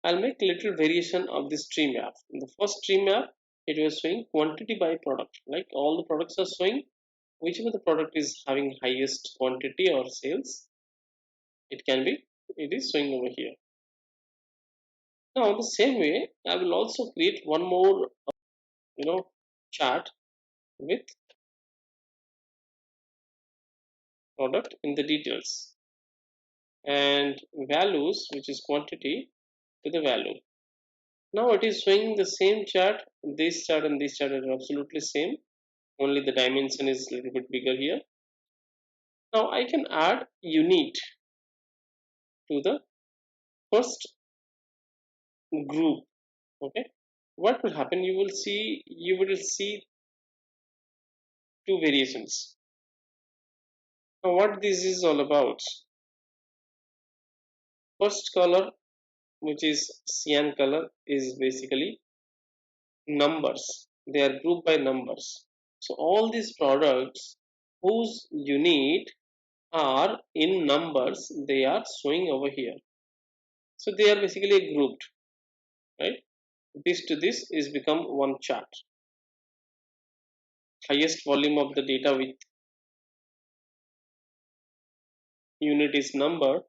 I'll make little variation of this tree map. In the first tree map, it was showing quantity by product, like all the products are showing whichever the product is having highest quantity or sales, it is showing over here. Now the same way I will also create one more chart with product in the details and values, which is quantity, to the value. Now it is showing the same chart. This chart and this chart are absolutely same, only the dimension is a little bit bigger here. Now I can add unit to the first group. Okay, what will happen? You will see two variations. Now what this is all about? First color, which is cyan color, is basically numbers. They are grouped by numbers. So all these products whose unit are in numbers, they are showing over here. So they are basically grouped, right? This to this is become one chart. Highest volume of the data with unit is number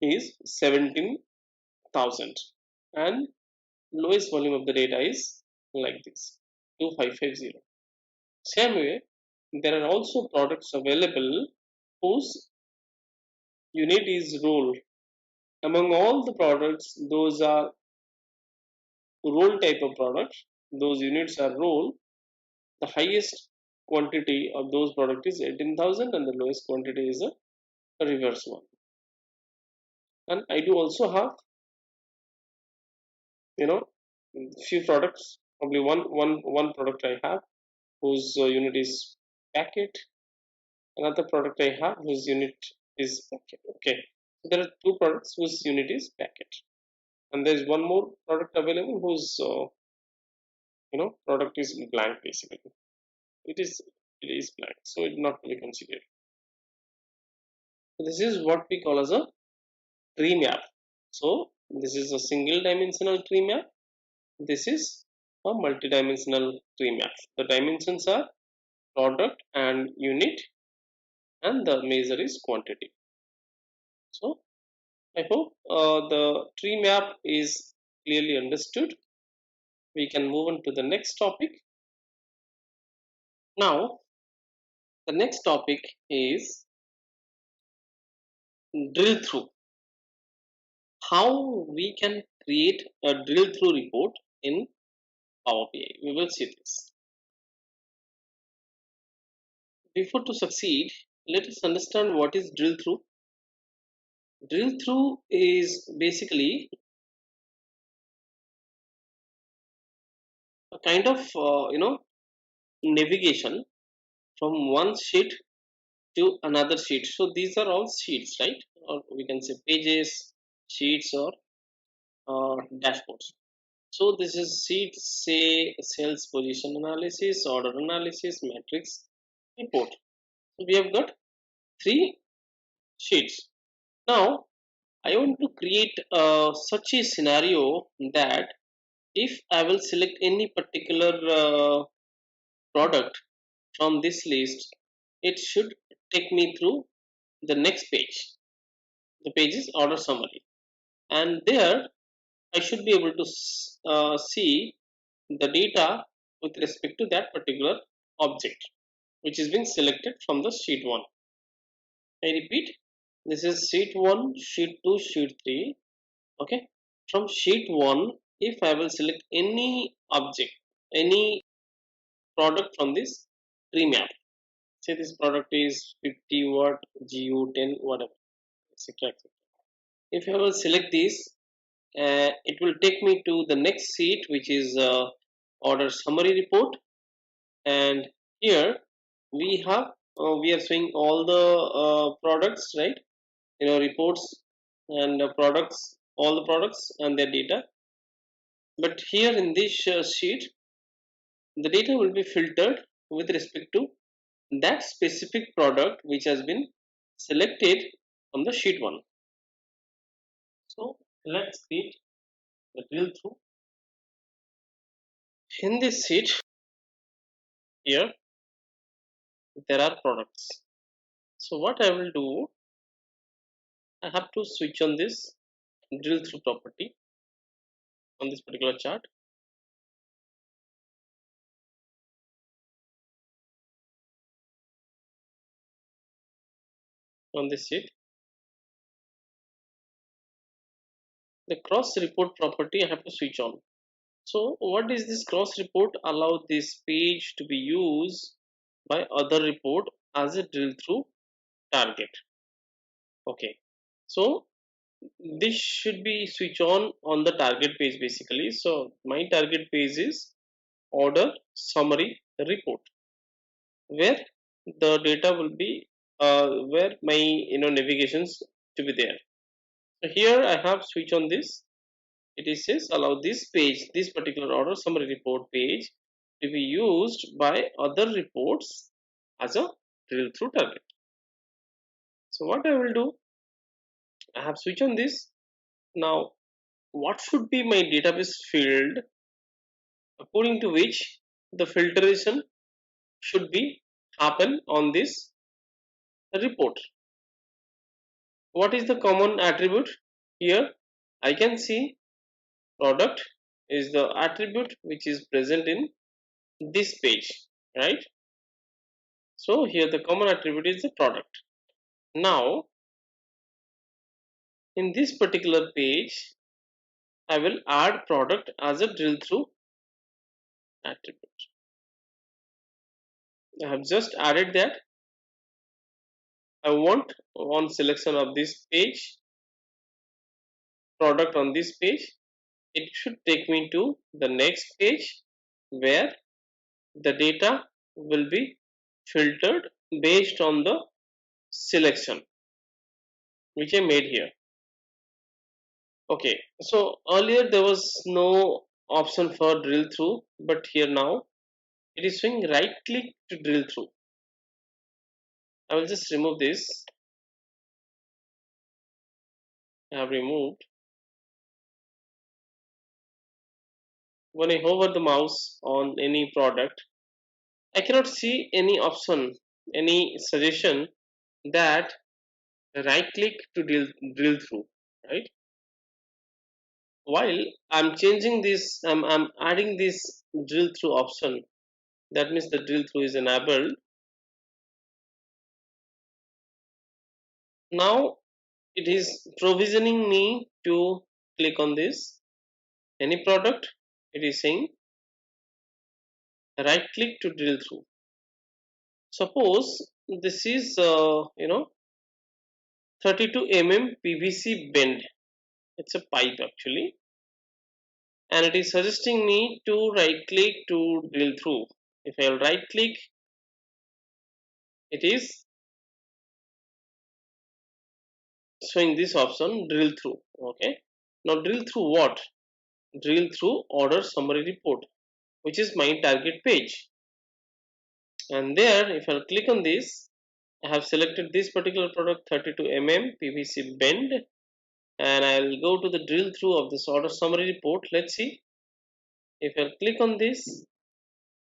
is 17,000, and lowest volume of the data is like this, 2550. Same way, there are also products available whose unit is roll. Among all the products, those are roll type of products. Those units are roll. The highest quantity of those products is 18,000 and the lowest quantity is a reverse one. And I do also have, you know, few products. Probably one product I have whose unit is packet. Another product I have whose unit is packet. Okay, so there are two products whose unit is packet, and there is one more product available whose product is blank. Basically, it is it is blank, so it not to be considered. So this is what we call as a tree map. So this is a single dimensional tree map. This is a multi-dimensional tree map. The dimensions are product and unit, and the measure is quantity. So I hope the tree map is clearly understood. We can move on to the next topic. Now, the next topic is drill through. How we can create a drill through report in Power BI. We will see this. Before to succeed, let us understand what is drill through. Drill through is basically a kind of navigation from one sheet to another sheet. So these are all sheets, right? Or we can say pages, sheets, or dashboards. So this is sheet, say sales position analysis, order analysis, matrix, report. So we have got three sheets. Now I want to create such a scenario that if I will select any particular product from this list, it should take me through the next page. The page is order summary, and there I should be able to see the data with respect to that particular object which is being selected from the sheet 1. I repeat, this is sheet 1, sheet 2, sheet 3. Okay, from sheet 1, if I will select any object, any product from this tree map, say this product is 50 watt GU 10 whatever, etc, etc. If I will select this, it will take me to the next sheet, which is order summary report, and here we have we are showing all the products, right? Reports and products, all the products and their data. But here in this sheet, the data will be filtered with respect to that specific product which has been selected from the sheet 1. So let's create the drill through. In this sheet, here there are products. So what I will do, I have to switch on this drill through property on this particular chart. On this sheet, the cross report property I have to switch on. So what is this cross report? Allow this page to be used by other report as a drill through target. Okay, so this should be switch on the target page basically. So my target page is order summary report, where the data will be where my navigations to be there. So here I have switch on this. It says allow this page, this particular order summary report page, to be used by other reports as a drill through target. So what I will do, I have switched on this. Now what should be my database field according to which the filtration should be happen on this report? What is the common attribute here? I can see product is the attribute which is present in this page, right? So here the common attribute is the product. Now in this particular page, I will add product as a drill through attribute. I have just added that. I want one selection of this page, product on this page. It should take me to the next page where the data will be filtered based on the selection which I made here. Okay, so earlier there was no option for drill through, but here now it is showing right click to drill through. I will just remove this. I have removed. When I hover the mouse on any product, I cannot see any option, any suggestion that right click to drill through, right? While I'm changing this, I'm adding this drill through option. That means the drill through is enabled. Now it is provisioning me to click on this any product. It is saying right click to drill through. Suppose this is 32 PVC bend. It's a pipe actually, and it is suggesting me to right click to drill through. If I will right click, it is showing this option drill through. Okay, now drill through what? Drill through order summary report, which is my target page. And there, if I click on this, I have selected this particular product 32 PVC bend, and I'll go to the drill through of this order summary report. Let's see. If I click on this,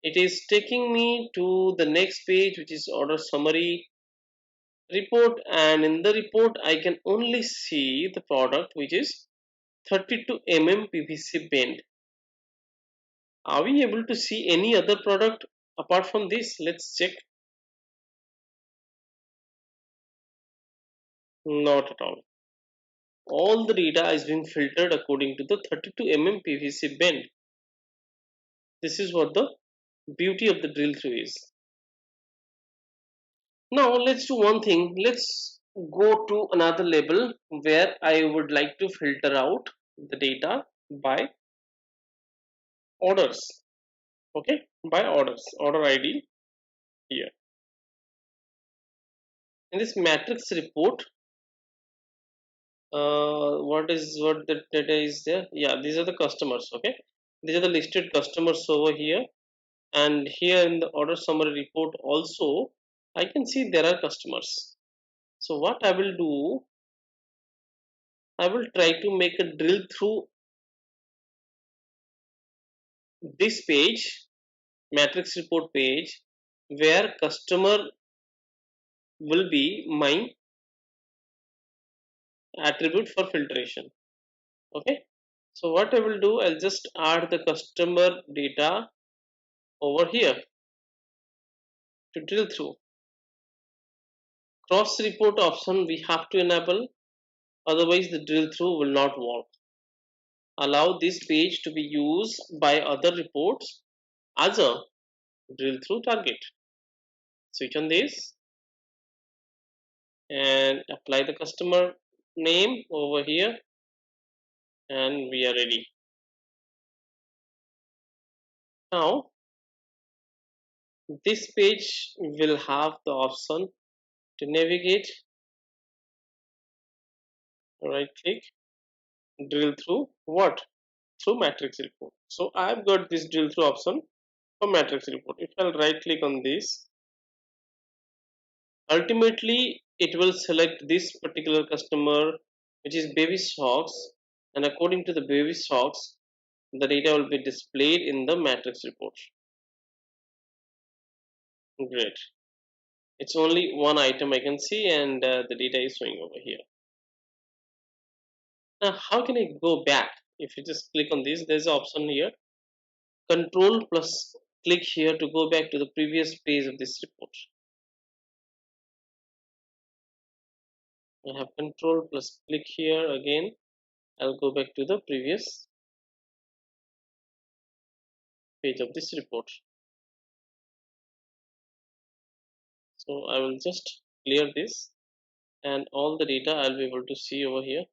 it is taking me to the next page, which is order summary report, and in the report I can only see the product which is 32 PVC bend. Are we able to see any other product apart from this? Let's check. Not at all. All the data is being filtered according to the 32 PVC bend. This is what the beauty of the drill through is. Now let's do one thing. Let's go to another level where I would like to filter out the data by orders. Okay, by orders, order ID here. In this matrix report, what the data is there? Yeah, these are the customers. Okay, these are the listed customers over here, and here in the order summary report also I can see there are customers. So what I will do, I will try to make a drill through this page, matrix report page, where customer will be my attribute for filtration. Okay, so what I will do, I'll just add the customer data over here to drill through. Cross report option we have to enable, otherwise the drill through will not work. Allow this page to be used by other reports as a drill through target. Switch on this and apply the customer name over here, and we are ready. Now this page will have the option to navigate, right click, drill through what? Through matrix report. So I've got this drill through option for matrix report. If I'll right click on this, ultimately it will select this particular customer, which is baby socks, and according to the baby socks, the data will be displayed in the matrix report. Great. It's only one item I can see, and the data is showing over here. Now how can I go back? If you just click on this, there's an option here, control plus click here to go back to the previous page of this report. I have control plus click here again. I'll go back to the previous page of this report. So I will just clear this. and all the data I'll be able to see over here.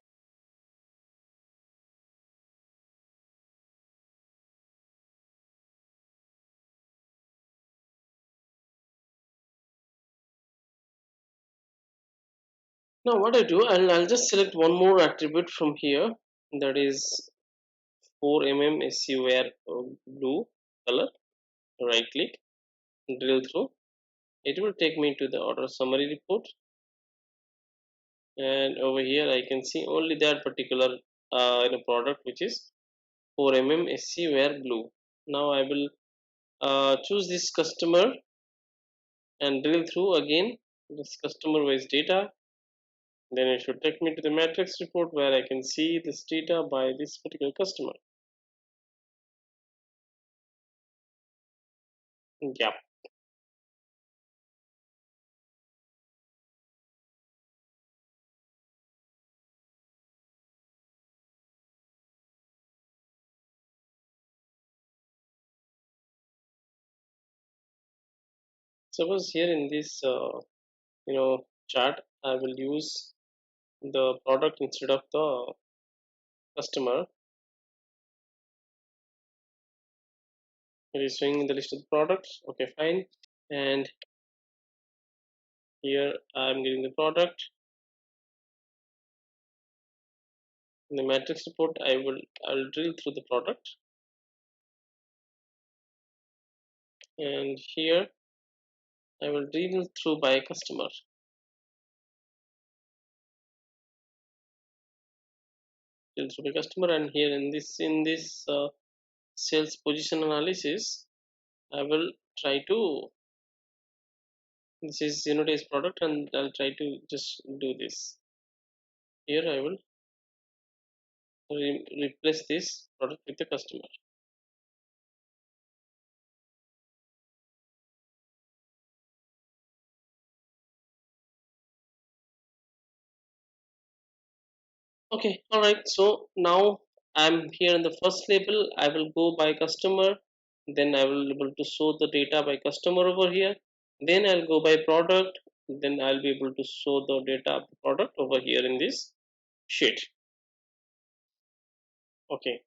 Now what I do, I'll just select one more attribute from here, that is 4 SUR blue color. Right click, drill through. It will take me to the order summary report, and over here I can see only that particular product, which is 4 SUR blue. Now I will choose this customer and drill through again this customer wise data. Then it should take me to the matrix report where I can see this data by this particular customer. Yeah. Suppose here in this chart, I will use the product instead of the customer. It is showing the list of the products. Okay, fine. And here I'm getting the product. In the matrix report, I'll drill through the product, and here I will drill through by customer. Drill through by customer, and here in this sales position analysis, I will try to, this is Unitase product, and I'll try to just do this. Here I will replace this product with the customer. Okay, all right. So now I'm here in the first label. I will go by customer. Then I will be able to show the data by customer over here. Then I'll go by product. Then I'll be able to show the data of the product over here in this sheet. Okay.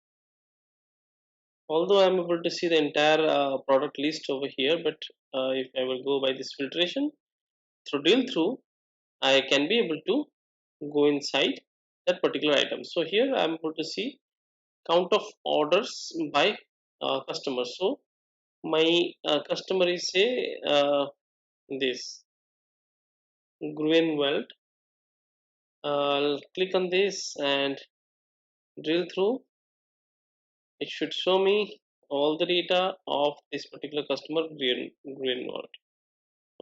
Although I'm able to see the entire product list over here, but if I will go by this filtration through drill through, I can be able to go inside that particular item. So here I'm able to see count of orders by customer. So my customer is say this Greenwald. I'll click on this and drill through. It should show me all the data of this particular customer, Greenwald.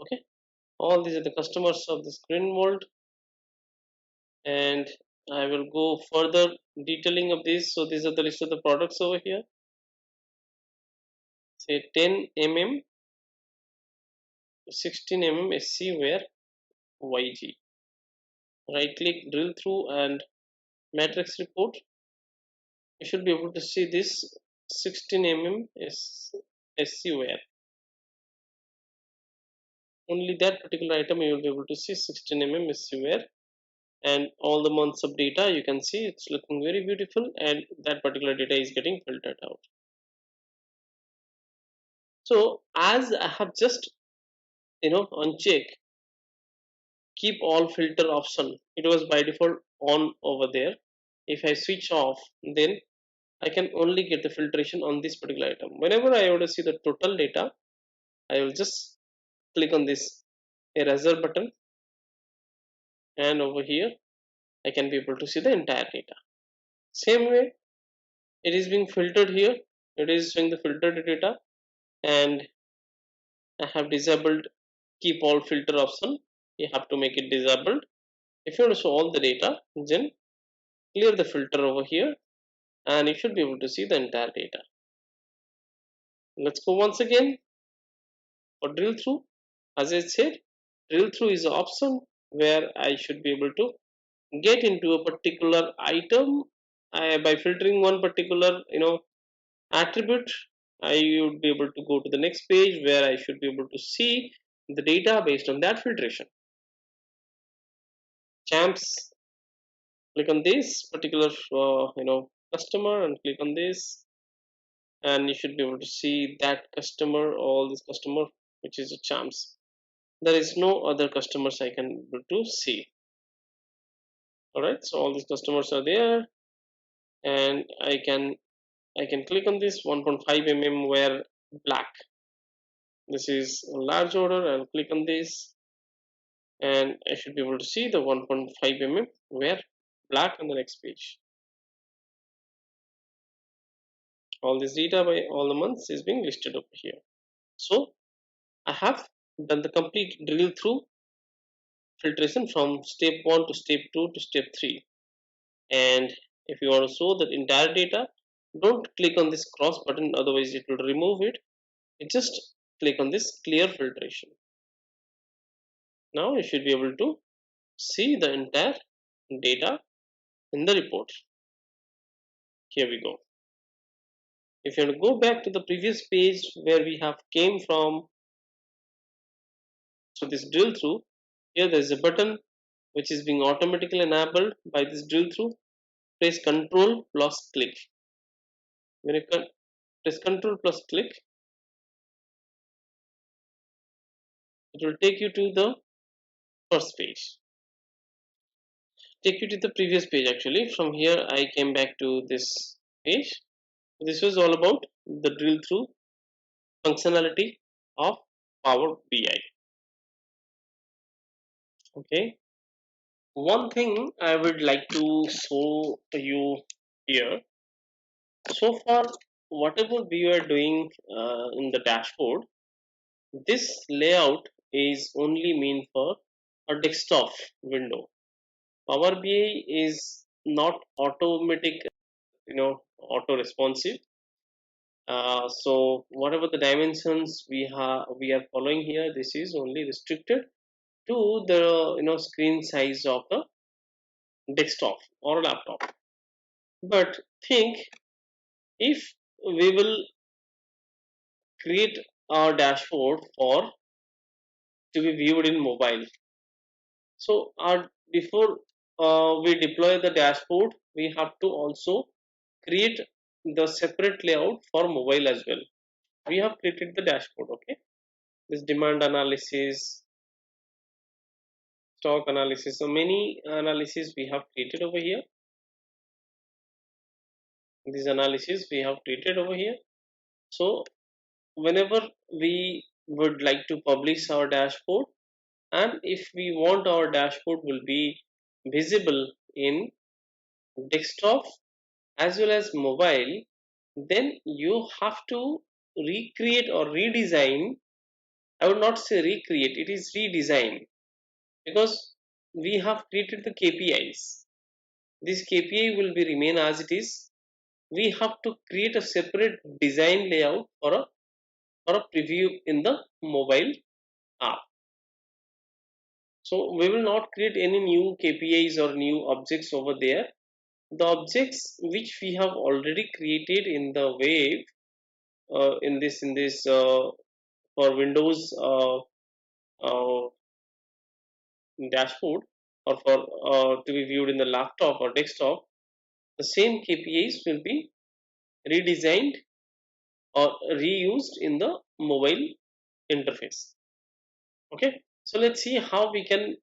Okay, all these are the customers of this Greenwald, and I will go further detailing of this. So these are the list of the products over here. Say 10 mm, 16 mm SC where YG. Right click, drill through, and matrix report. You should be able to see this 16 mm SC where. Only that particular item you will be able to see 16 mm SC where, and all the months of data you can see it's looking very beautiful, and that particular data is getting filtered out. So as I have just uncheck keep all filter option, it was by default on over there. If I switch off, then I can only get the filtration on this particular item. Whenever I want to see the total data, I will just click on this eraser button, and over here I can be able to see the entire data. Same way, it is being filtered here. It is showing the filtered data, and I have disabled keep all filter option. You have to make it disabled. If you want to show all the data, then clear the filter over here, and you should be able to see the entire data. Let's go once again for drill through. As I said, drill through is an option where I should be able to get into a particular item by filtering one particular attribute. I would be able to go to the next page where I should be able to see the data based on that filtration. champs. Click on this particular customer and click on this, and you should be able to see that customer, all this customer, which is a champs. There is no other customers I can be able to see. All right, so all these customers are there, and I can click on this 1.5 where black. This is a large order. I'll click on this, and I should be able to see the 1.5 where black on the next page. All this data by all the months is being listed over here. So I have done the complete drill through filtration from step 1 to step 2 to step 3. And if you want to show that entire data, don't click on this cross button, otherwise it will remove it. You just click on this clear filtration. Now you should be able to see the entire data in the report. Here we go. If you want to go back to the previous page where we have came from, so this drill through, here there is a button which is being automatically enabled by this drill through. Press Ctrl plus click. When you press Ctrl plus click, it will take you to the first page. Take you to the previous page actually. From here I came back to this page. This was all about the drill through functionality of Power BI. Okay. One thing I would like to show you here. So far, whatever we are doing in the dashboard, this layout is only meant for a desktop window. Power BI is not automatic, auto responsive. So whatever the dimensions we are following here, this is only restricted to the screen size of the desktop or laptop. But think, if we will create our dashboard for to be viewed in mobile, so before we deploy the dashboard, we have to also create the separate layout for mobile as well. We have created the dashboard. Okay, this demand analysis, stock analysis, so many analysis we have created over here. This analysis we have created over here. So whenever we would like to publish our dashboard, and if we want our dashboard will be visible in desktop as well as mobile, then you have to recreate or redesign. I would not say recreate, it is redesign, because we have created the KPIs. This KPI will be remain as it is. We have to create a separate design layout for a preview in the mobile app. So we will not create any new KPIs or new objects over there. The objects which we have already created in the wave, in this for Windows uh, dashboard, or for to be viewed in the laptop or desktop, the same KPIs will be redesigned or reused in the mobile interface. Okay, so let's see how we can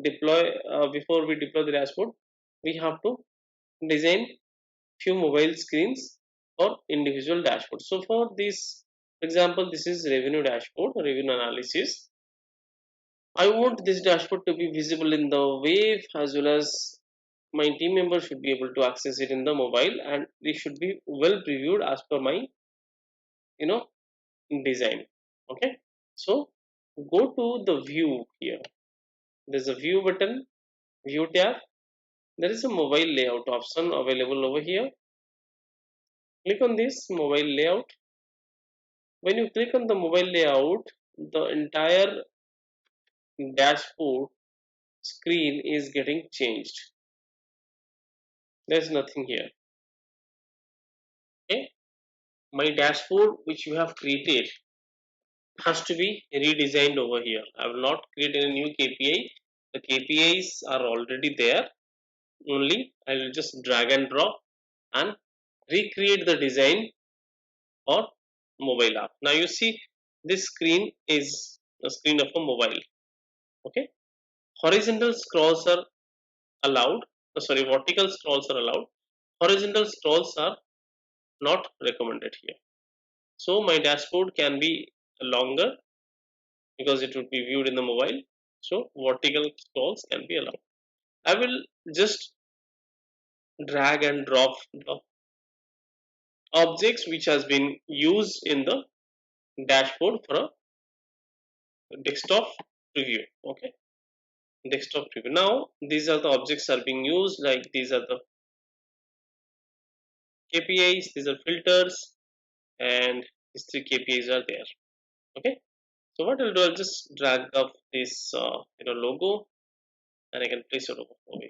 deploy. Before we deploy the dashboard, we have to design few mobile screens for individual dashboards. So for this example, this is revenue dashboard, revenue analysis. I want this dashboard to be visible in the wave, as well as my team members should be able to access it in the mobile, and it should be well previewed as per my you know design. Okay, so go to the view here. There's a view button, view tab. There is a mobile layout option available over here. Click on this mobile layout. When you click on the mobile layout, the entire dashboard screen is getting changed. There's nothing here. Okay, my dashboard which you have created has to be redesigned over here. I will not create any new KPI. the KPIs are already there. Only I will just drag and drop and recreate the design or mobile app. Now you see this screen is the screen of a mobile. Okay, horizontal scrolls are allowed. Sorry, vertical scrolls are allowed. Horizontal scrolls are not recommended here. So my dashboard can be longer because it would be viewed in the mobile. So vertical scrolls can be allowed. I will just drag and drop the objects which has been used in the dashboard for a desktop preview. Okay, desktop preview. Now these are the objects are being used, like these are the KPIs, these are filters, and these three KPIs are there. Okay, so what I'll do, I'll just drag up this logo and I can place it over here.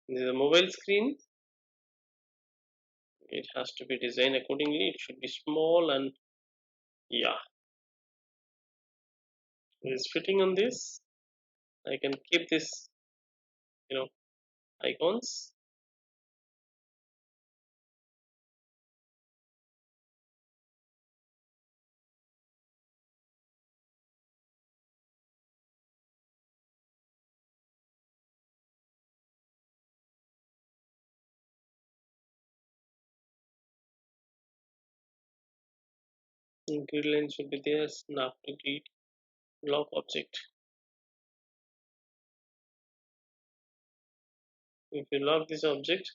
This is a mobile screen. It has to be designed accordingly. It should be small, and yeah, it is fitting on this. I can keep this, you know, icons. Grid line should be there. Snap to grid lock object. If you lock this object,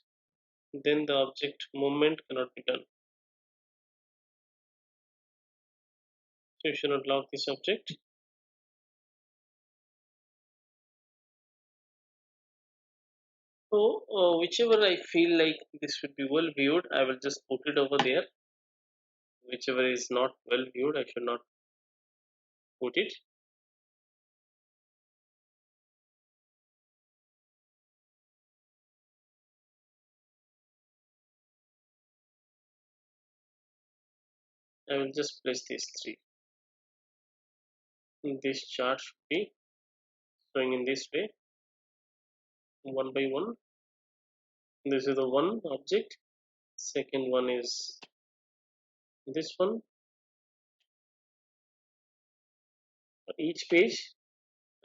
then the object movement cannot be done. So you should not lock this object. So whichever I feel like this should be well viewed, I will just put it over there. Whichever is not well viewed, I should not put it. I will just place these three. This chart should be showing in this way, one by one. This is the one object. Second one is this one. For each page,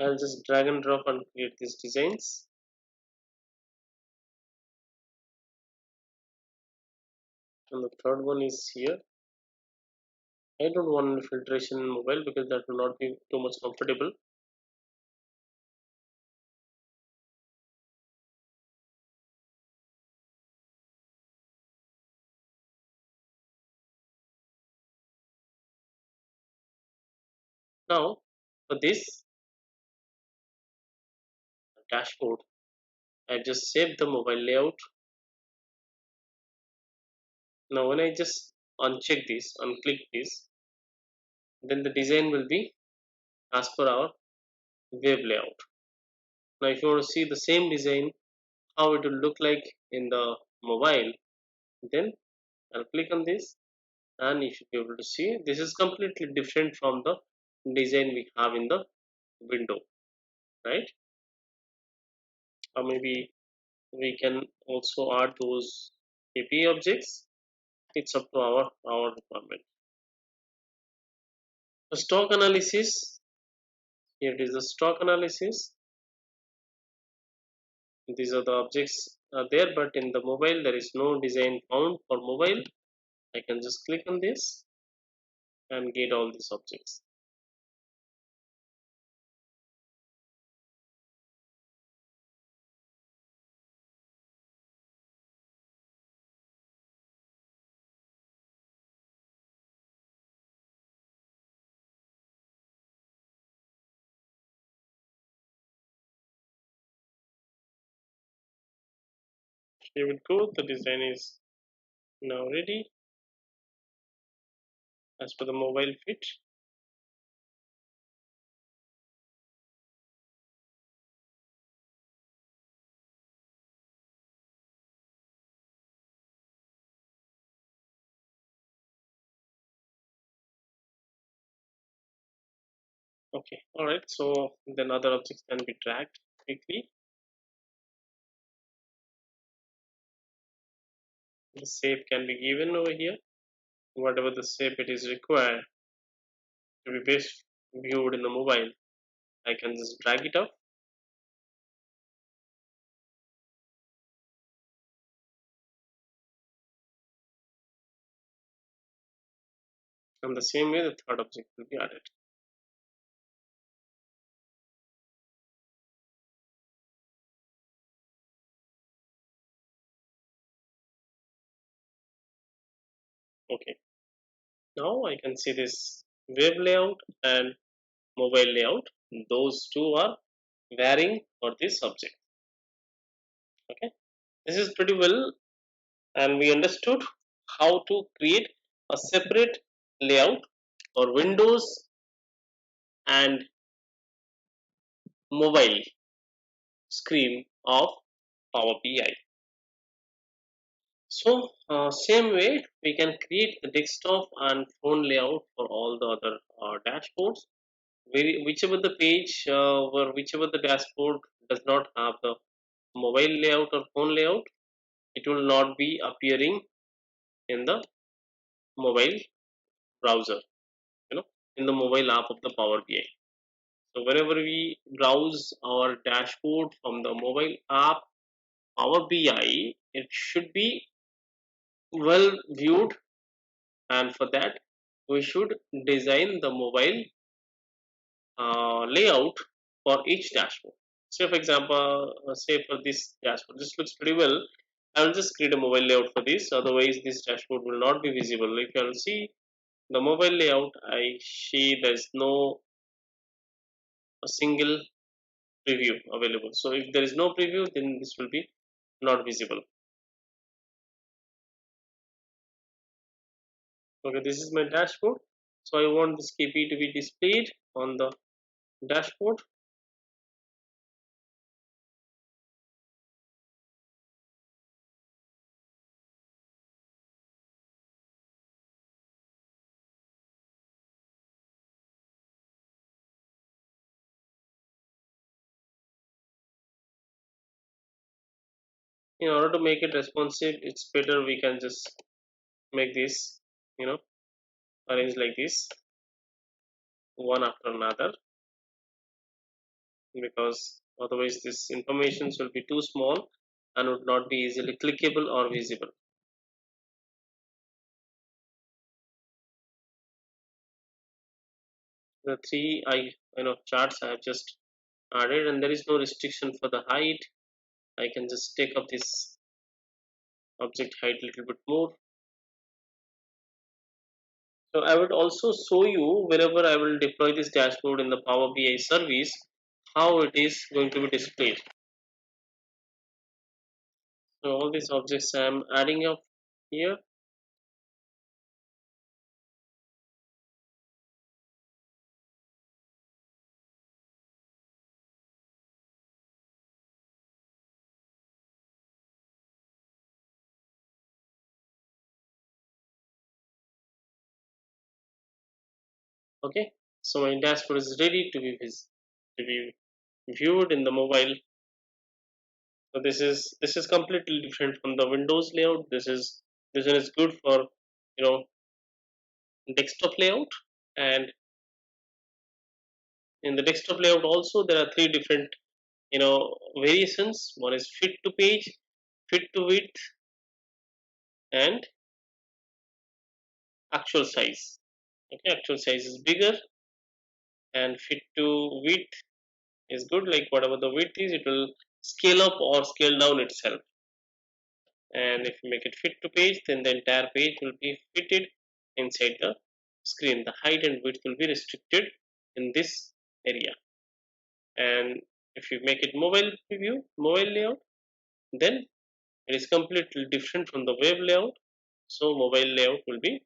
I'll just drag and drop and create these designs. And the third one is here. I don't want filtration in mobile because that will not be too much comfortable. Now, for this dashboard, I just saved the mobile layout. Now, when I just uncheck this, unclick this, then the design will be as per our web layout. Now, if you want to see the same design, how it will look like in the mobile, then I'll click on this and you should be able to see this is completely different from the design we have in the window, right? Or maybe we can also add those API objects. It's up to our requirement. The stock analysis, here it is the stock analysis. These are the objects are there, but in the mobile there is no design found for mobile. I can just click on this and get all these objects. Here we go. The design is now ready as per the mobile fit. Okay, all right. So then other objects can be dragged quickly. The shape can be given over here. Whatever the shape it is required to be best viewed in the mobile, I can just drag it up. And the same way, the third object will be added. Okay. Now I can see this web layout and mobile layout. Those two are varying for this subject. Okay, this is pretty well, and we understood how to create a separate layout for Windows and mobile screen of Power BI. So, same way we can create the desktop and phone layout for all the other dashboards. Whichever the page or whichever the dashboard does not have the mobile layout or phone layout, it will not be appearing in the mobile browser, you know, in the mobile app of the Power BI. So whenever we browse our dashboard from the mobile app Power BI, it should be well viewed, and for that we should design the mobile layout for each dashboard. Say for example, say for this dashboard, this looks pretty well. I will just create a mobile layout for this. Otherwise, this dashboard will not be visible. If you will see the mobile layout, I see there's no a single preview available. So if there is no preview, then this will be not visible. Okay, this is my dashboard. So I want this KP to be displayed on the dashboard. In order to make it responsive, it's better we can just make this, you know, arrange like this, one after another, because otherwise this information will be too small and would not be easily clickable or visible. The three charts I have just added, and there is no restriction for the height. I can just take up this object height a little bit more. So I would also show you whenever I will deploy this dashboard in the Power BI service, how it is going to be displayed. So all these objects I am adding up here. Okay, so my dashboard is ready to be viewed in the mobile. So this is completely different from the Windows layout. This one is good for you know desktop layout, and in the desktop layout also there are three different variations. One is fit to page, fit to width, and actual size. Okay, actual size is bigger, and fit to width is good. Like whatever the width is, it will scale up or scale down itself. And if you make it fit to page, then the entire page will be fitted inside the screen. The height and width will be restricted in this area. And if you make it mobile preview, mobile layout, then it is completely different from the web layout. So mobile layout will be,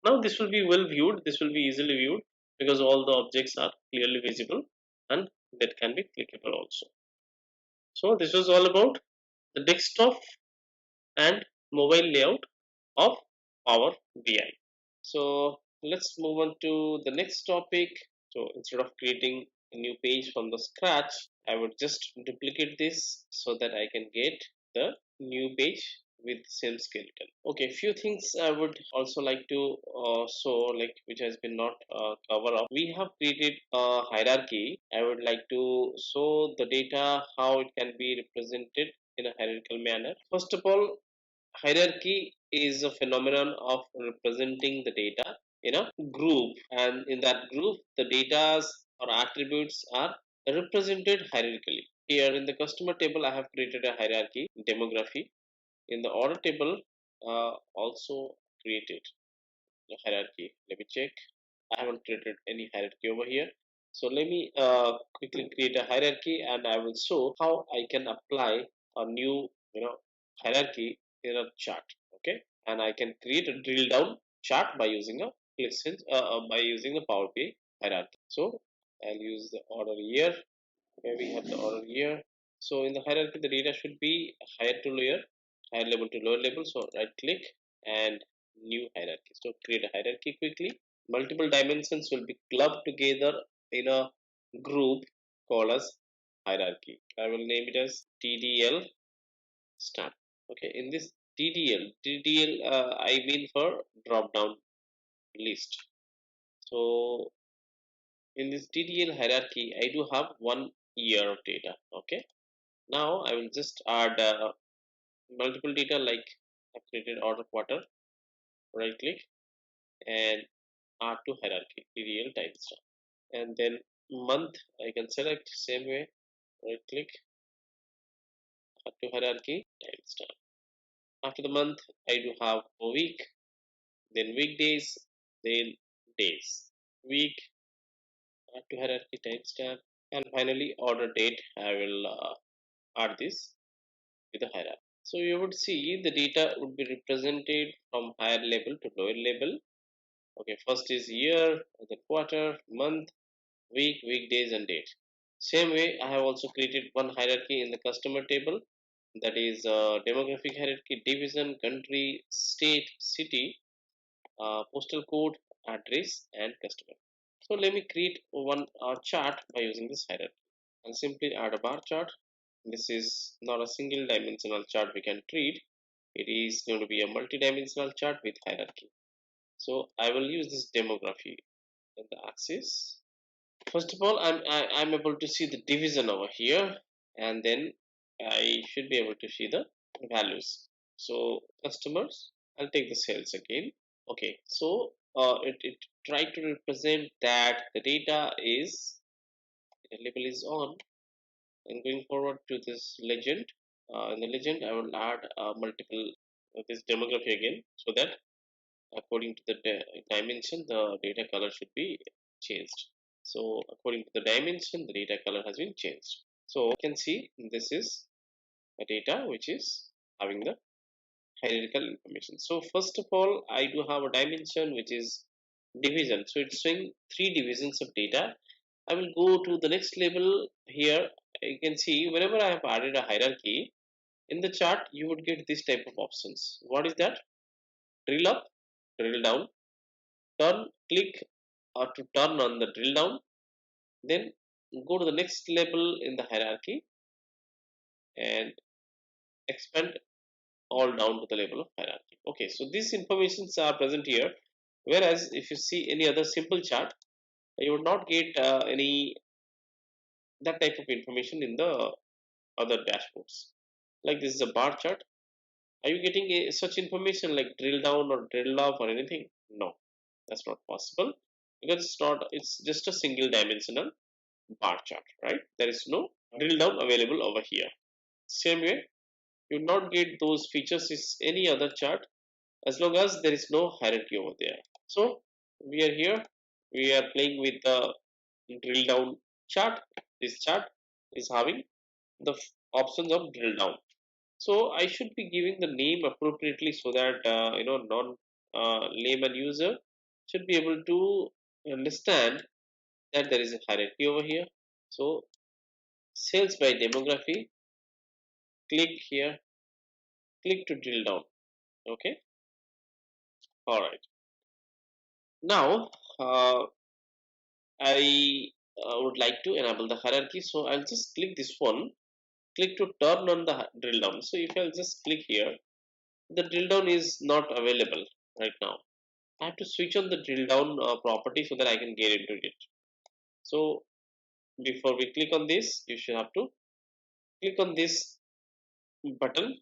now this will be well viewed, this will be easily viewed because all the objects are clearly visible and that can be clickable also. So this was all about the desktop and mobile layout of Power BI. So let's move on to the next topic. So instead of creating a new page from the scratch, I would just duplicate this so that I can get the new page with same skeleton. Okay, few things I would also like to show, like which has been not covered up. We have created a hierarchy. I would like to show the data how it can be represented in a hierarchical manner. First of all, hierarchy is a phenomenon of representing the data in a group, and in that group the data or attributes are represented hierarchically. Here in the customer table I have created a hierarchy demography. In the order table also created a hierarchy. Let me check. I haven't created any hierarchy over here. So let me quickly create a hierarchy, and I will show how I can apply a new hierarchy in a chart. Okay, and I can create a drill down chart by using a by using the Power BI hierarchy. So I'll use the order year, where we have the order year. So in the hierarchy, the data should be higher to lower, higher level to lower level. So right click and new hierarchy. So create a hierarchy quickly. Multiple dimensions will be clubbed together in a group called as hierarchy. I will name it as TDL start. Okay, in this TDL, I mean for drop down list. So in this TDL hierarchy, I do have 1 year of data. Okay, now I will just add multiple data, like I've created order quarter, right click and add to hierarchy TDL timestamp, and then month I can select same way, right click, add to hierarchy timestamp. After the month I do have a week, then weekdays, then days, week, add to hierarchy timestamp, and finally order date. I will add this with the hierarchy. So you would see the data would be represented from higher level to lower level. Okay, first is year, then quarter, month, week, weekdays, and date. Same way, I have also created one hierarchy in the customer table, that is demographic hierarchy, division, country, state, city, postal code, address, and customer. So let me create one chart by using this hierarchy. I'll simply add a bar chart. This is not a single dimensional chart we can treat. It is going to be a multi-dimensional chart with hierarchy. So I will use this demography in the axis. First of all, I'm able to see the division over here, and then I should be able to see the values. So customers, I'll take the sales again. Okay, so it tried to represent that the data is, the label is on, and going forward to this legend. In the legend, I will add multiple this demography again, so that according to the dimension, the data color should be changed. So according to the dimension, the data color has been changed. So you can see this is a data which is having the hierarchical information. So first of all, I do have a dimension which is division. So it's showing 3 divisions of data. I will go to the next level here. You can see whenever I have added a hierarchy in the chart, you would get this type of options. What is that? Drill up, drill down, turn, click to turn on the drill down, then go to the next level in the hierarchy and expand all down to the level of hierarchy. Okay, so these informations are present here, whereas if you see any other simple chart, you would not get any that type of information in the other dashboards. Like this is a bar chart. Are you getting such information like drill down or drill up or anything? No, that's not possible, because it's just a single dimensional bar chart, right? There is no drill down available over here. Same way, you will not get those features in any other chart as long as there is no hierarchy over there. So we are here, we are playing with the drill down chart. This chart is having the options of drill down. So I should be giving the name appropriately, so that non layman user should be able to understand that there is a hierarchy over here. So sales by demography, click here, click to drill down. Okay, all right. Now I would like to enable the hierarchy. So I'll just click this one, click to turn on the drill down. So if I'll just click here, the drill down is not available right now. I have to switch on the drill down property so that I can get into it. So before we click on this, you should have to click on this button,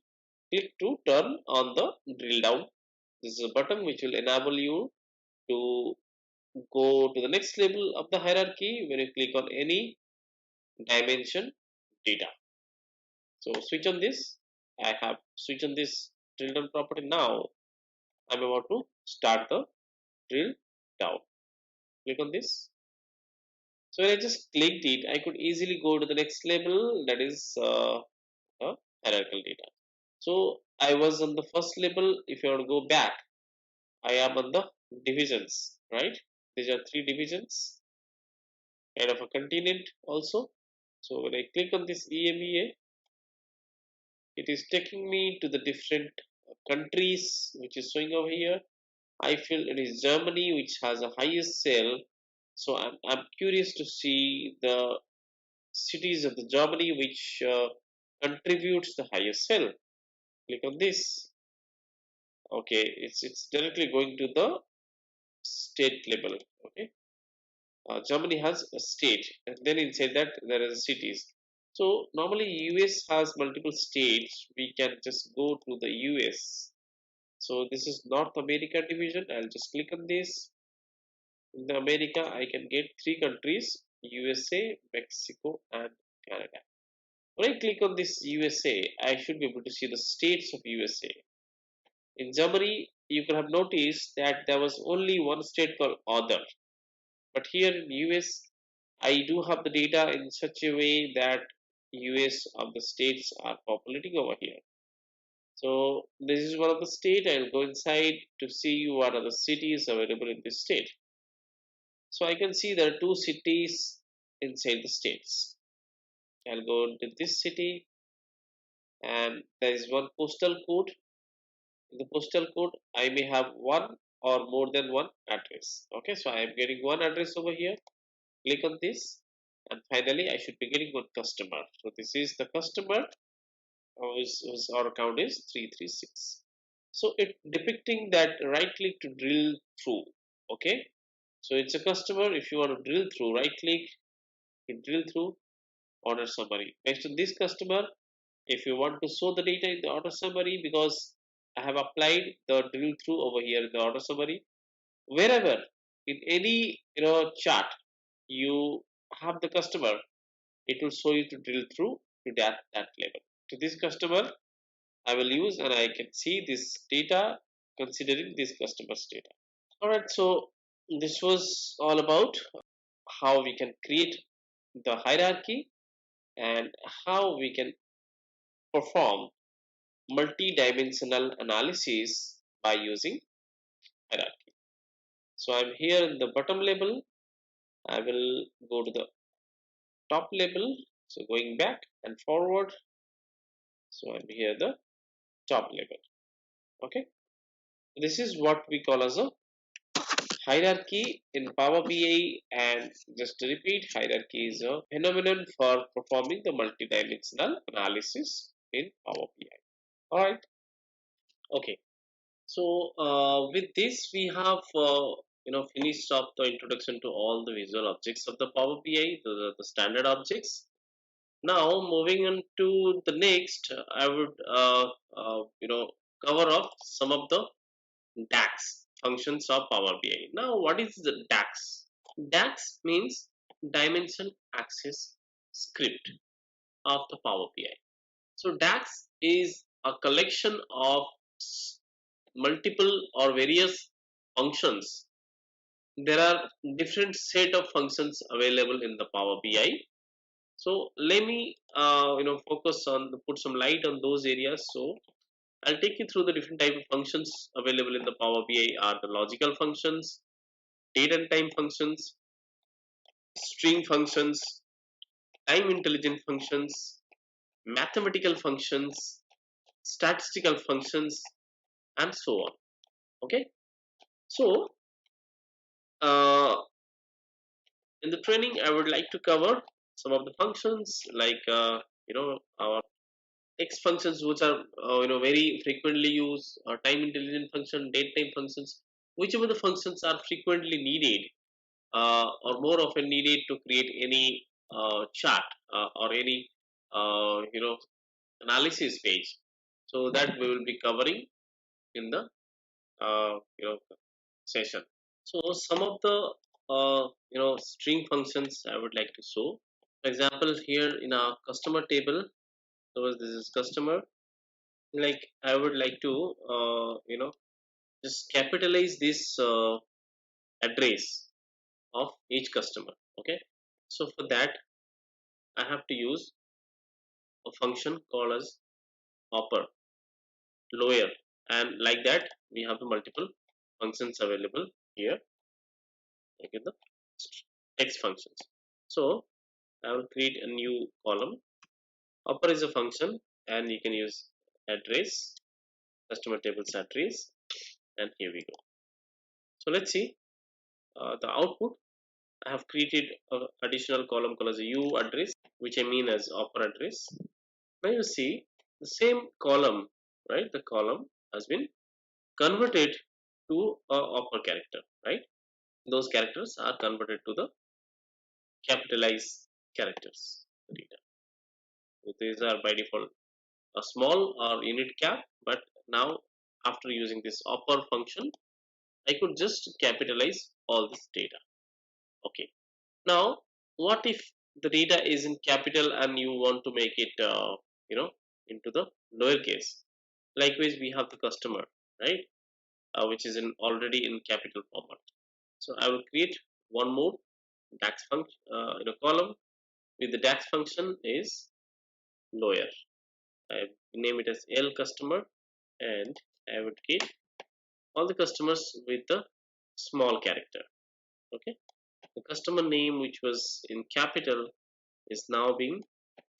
click to turn on the drill down. This is a button which will enable you to go to the next level of the hierarchy when you click on any dimension data. So switch on this. I have switched on this drill down property. Now I'm about to start the drill down. Click on this. So when I just clicked it, I could easily go to the next level, that is hierarchical data. So I was on the first level. If you want to go back, I am on the divisions, right? These are 3 divisions, kind of a continent also. So when I click on this EMEA, it is taking me to the different countries which is showing over here. I feel it is Germany which has the highest sale. So I'm curious to see the cities of the Germany which contributes the highest sale. Click on this. Okay, it's directly going to the state level. Okay, Germany has a state, and then inside that there is cities. So normally US has multiple states. We can just go to the US. So this is North America division. I'll just click on this. In the America, I can get 3 countries: USA, Mexico, and Canada. When I click on this USA, I should be able to see the states of USA. In Germany, you could have noticed that there was only one state called Other. But here in US, I do have the data in such a way that US of the states are populating over here. So this is one of the state. I'll go inside to see what are the cities available in this state. So I can see there are 2 cities inside the states. I'll go into this city, and there is one postal code. In the postal code, I may have one or more than one address. Okay, so I am getting one address over here. Click on this, and finally I should be getting one customer. So this is the customer whose our count is 336. So it depicting that right click to drill through. Okay, so it's a customer. If you want to drill through, right click to drill through order summary. Based on this customer, if you want to show the data in the order summary, because I have applied the drill through over here in the order summary, wherever in any chart you have the customer, it will show you to drill through to that level. To this customer, I will use, and I can see this data considering this customer's data. Alright, so this was all about how we can create the hierarchy and how we can perform multi-dimensional analysis by using hierarchy. So I'm here in the bottom level. I will go to the top level. So going back and forward. So I'm here the top level. Okay. This is what we call as a hierarchy in Power BI, and just to repeat, hierarchy is a phenomenon for performing the multidimensional analysis in Power BI. Alright. Okay. So with this, we have finished up the introduction to all the visual objects of the Power BI, the standard objects. Now moving on to the next, I would cover up some of the DAX functions of Power BI. Now, what is the DAX? DAX means Dimension Access Script of the Power BI. So DAX is a collection of multiple or various functions. There are different set of functions available in the Power BI. So let me focus on put some light on those areas. So I'll take you through the different type of functions available in the Power BI are the logical functions, date and time functions, string functions, time intelligent functions, mathematical functions, statistical functions, and so on. Okay, so In the training, I would like to cover some of the functions like our X functions, which are very frequently used, or time intelligent function, date time functions, whichever the functions are frequently needed or more often needed to create any chart or any uh, you know analysis page. So that we will be covering in the session. So some of the string functions I would like to show. For example, here in our customer table, suppose this is customer. Like I would like to just capitalize this address of each customer. Okay, so for that I have to use a function called as upper, lower, and like that we have the multiple functions available here, like in the text functions. So I will create a new column. Upper is a function, and you can use address, customer tables address, and here we go. So let's see the output. I have created an additional column called as a U address, which I mean as upper address. Now you see the same column, right? The column has been converted to a upper character, right? Those characters are converted to the capitalized characters. So these are by default a small or unit cap, but now after using this upper function, I could just capitalize all this data. Okay. Now, what if the data is in capital and you want to make it, into the lowercase? Likewise, we have the customer, right, which is in already in capital format. So I will create one more DAX function, column with the DAX function is lower. I name it as L customer, and I would get all the customers with the small character. Okay, the customer name which was in capital is now being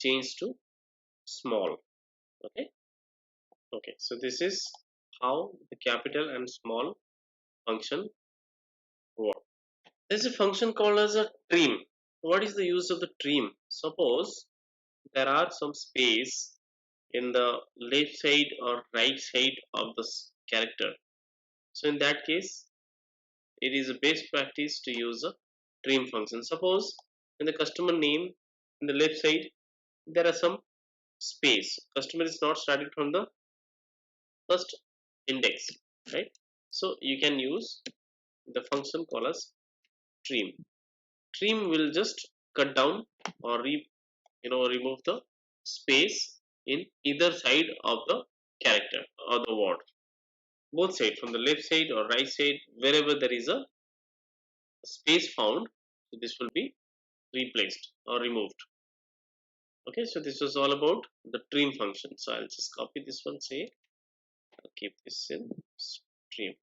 changed to small. Okay, so this is how the capital and small function work. There's a function called as a trim. What is the use of the trim? Suppose there are some space in the left side or right side of this character. So in that case, it is a best practice to use a trim function. Suppose in the customer name in the left side there are some space. Customer is not started from the first index, right? So you can use the function called as trim. Trim will just cut down or remove the space in either side of the character or the word. Both side, from the left side or right side, wherever there is a space found, so this will be replaced or removed. Okay, so this was all about the trim function. So I'll just copy this one, say I'll keep this in trim.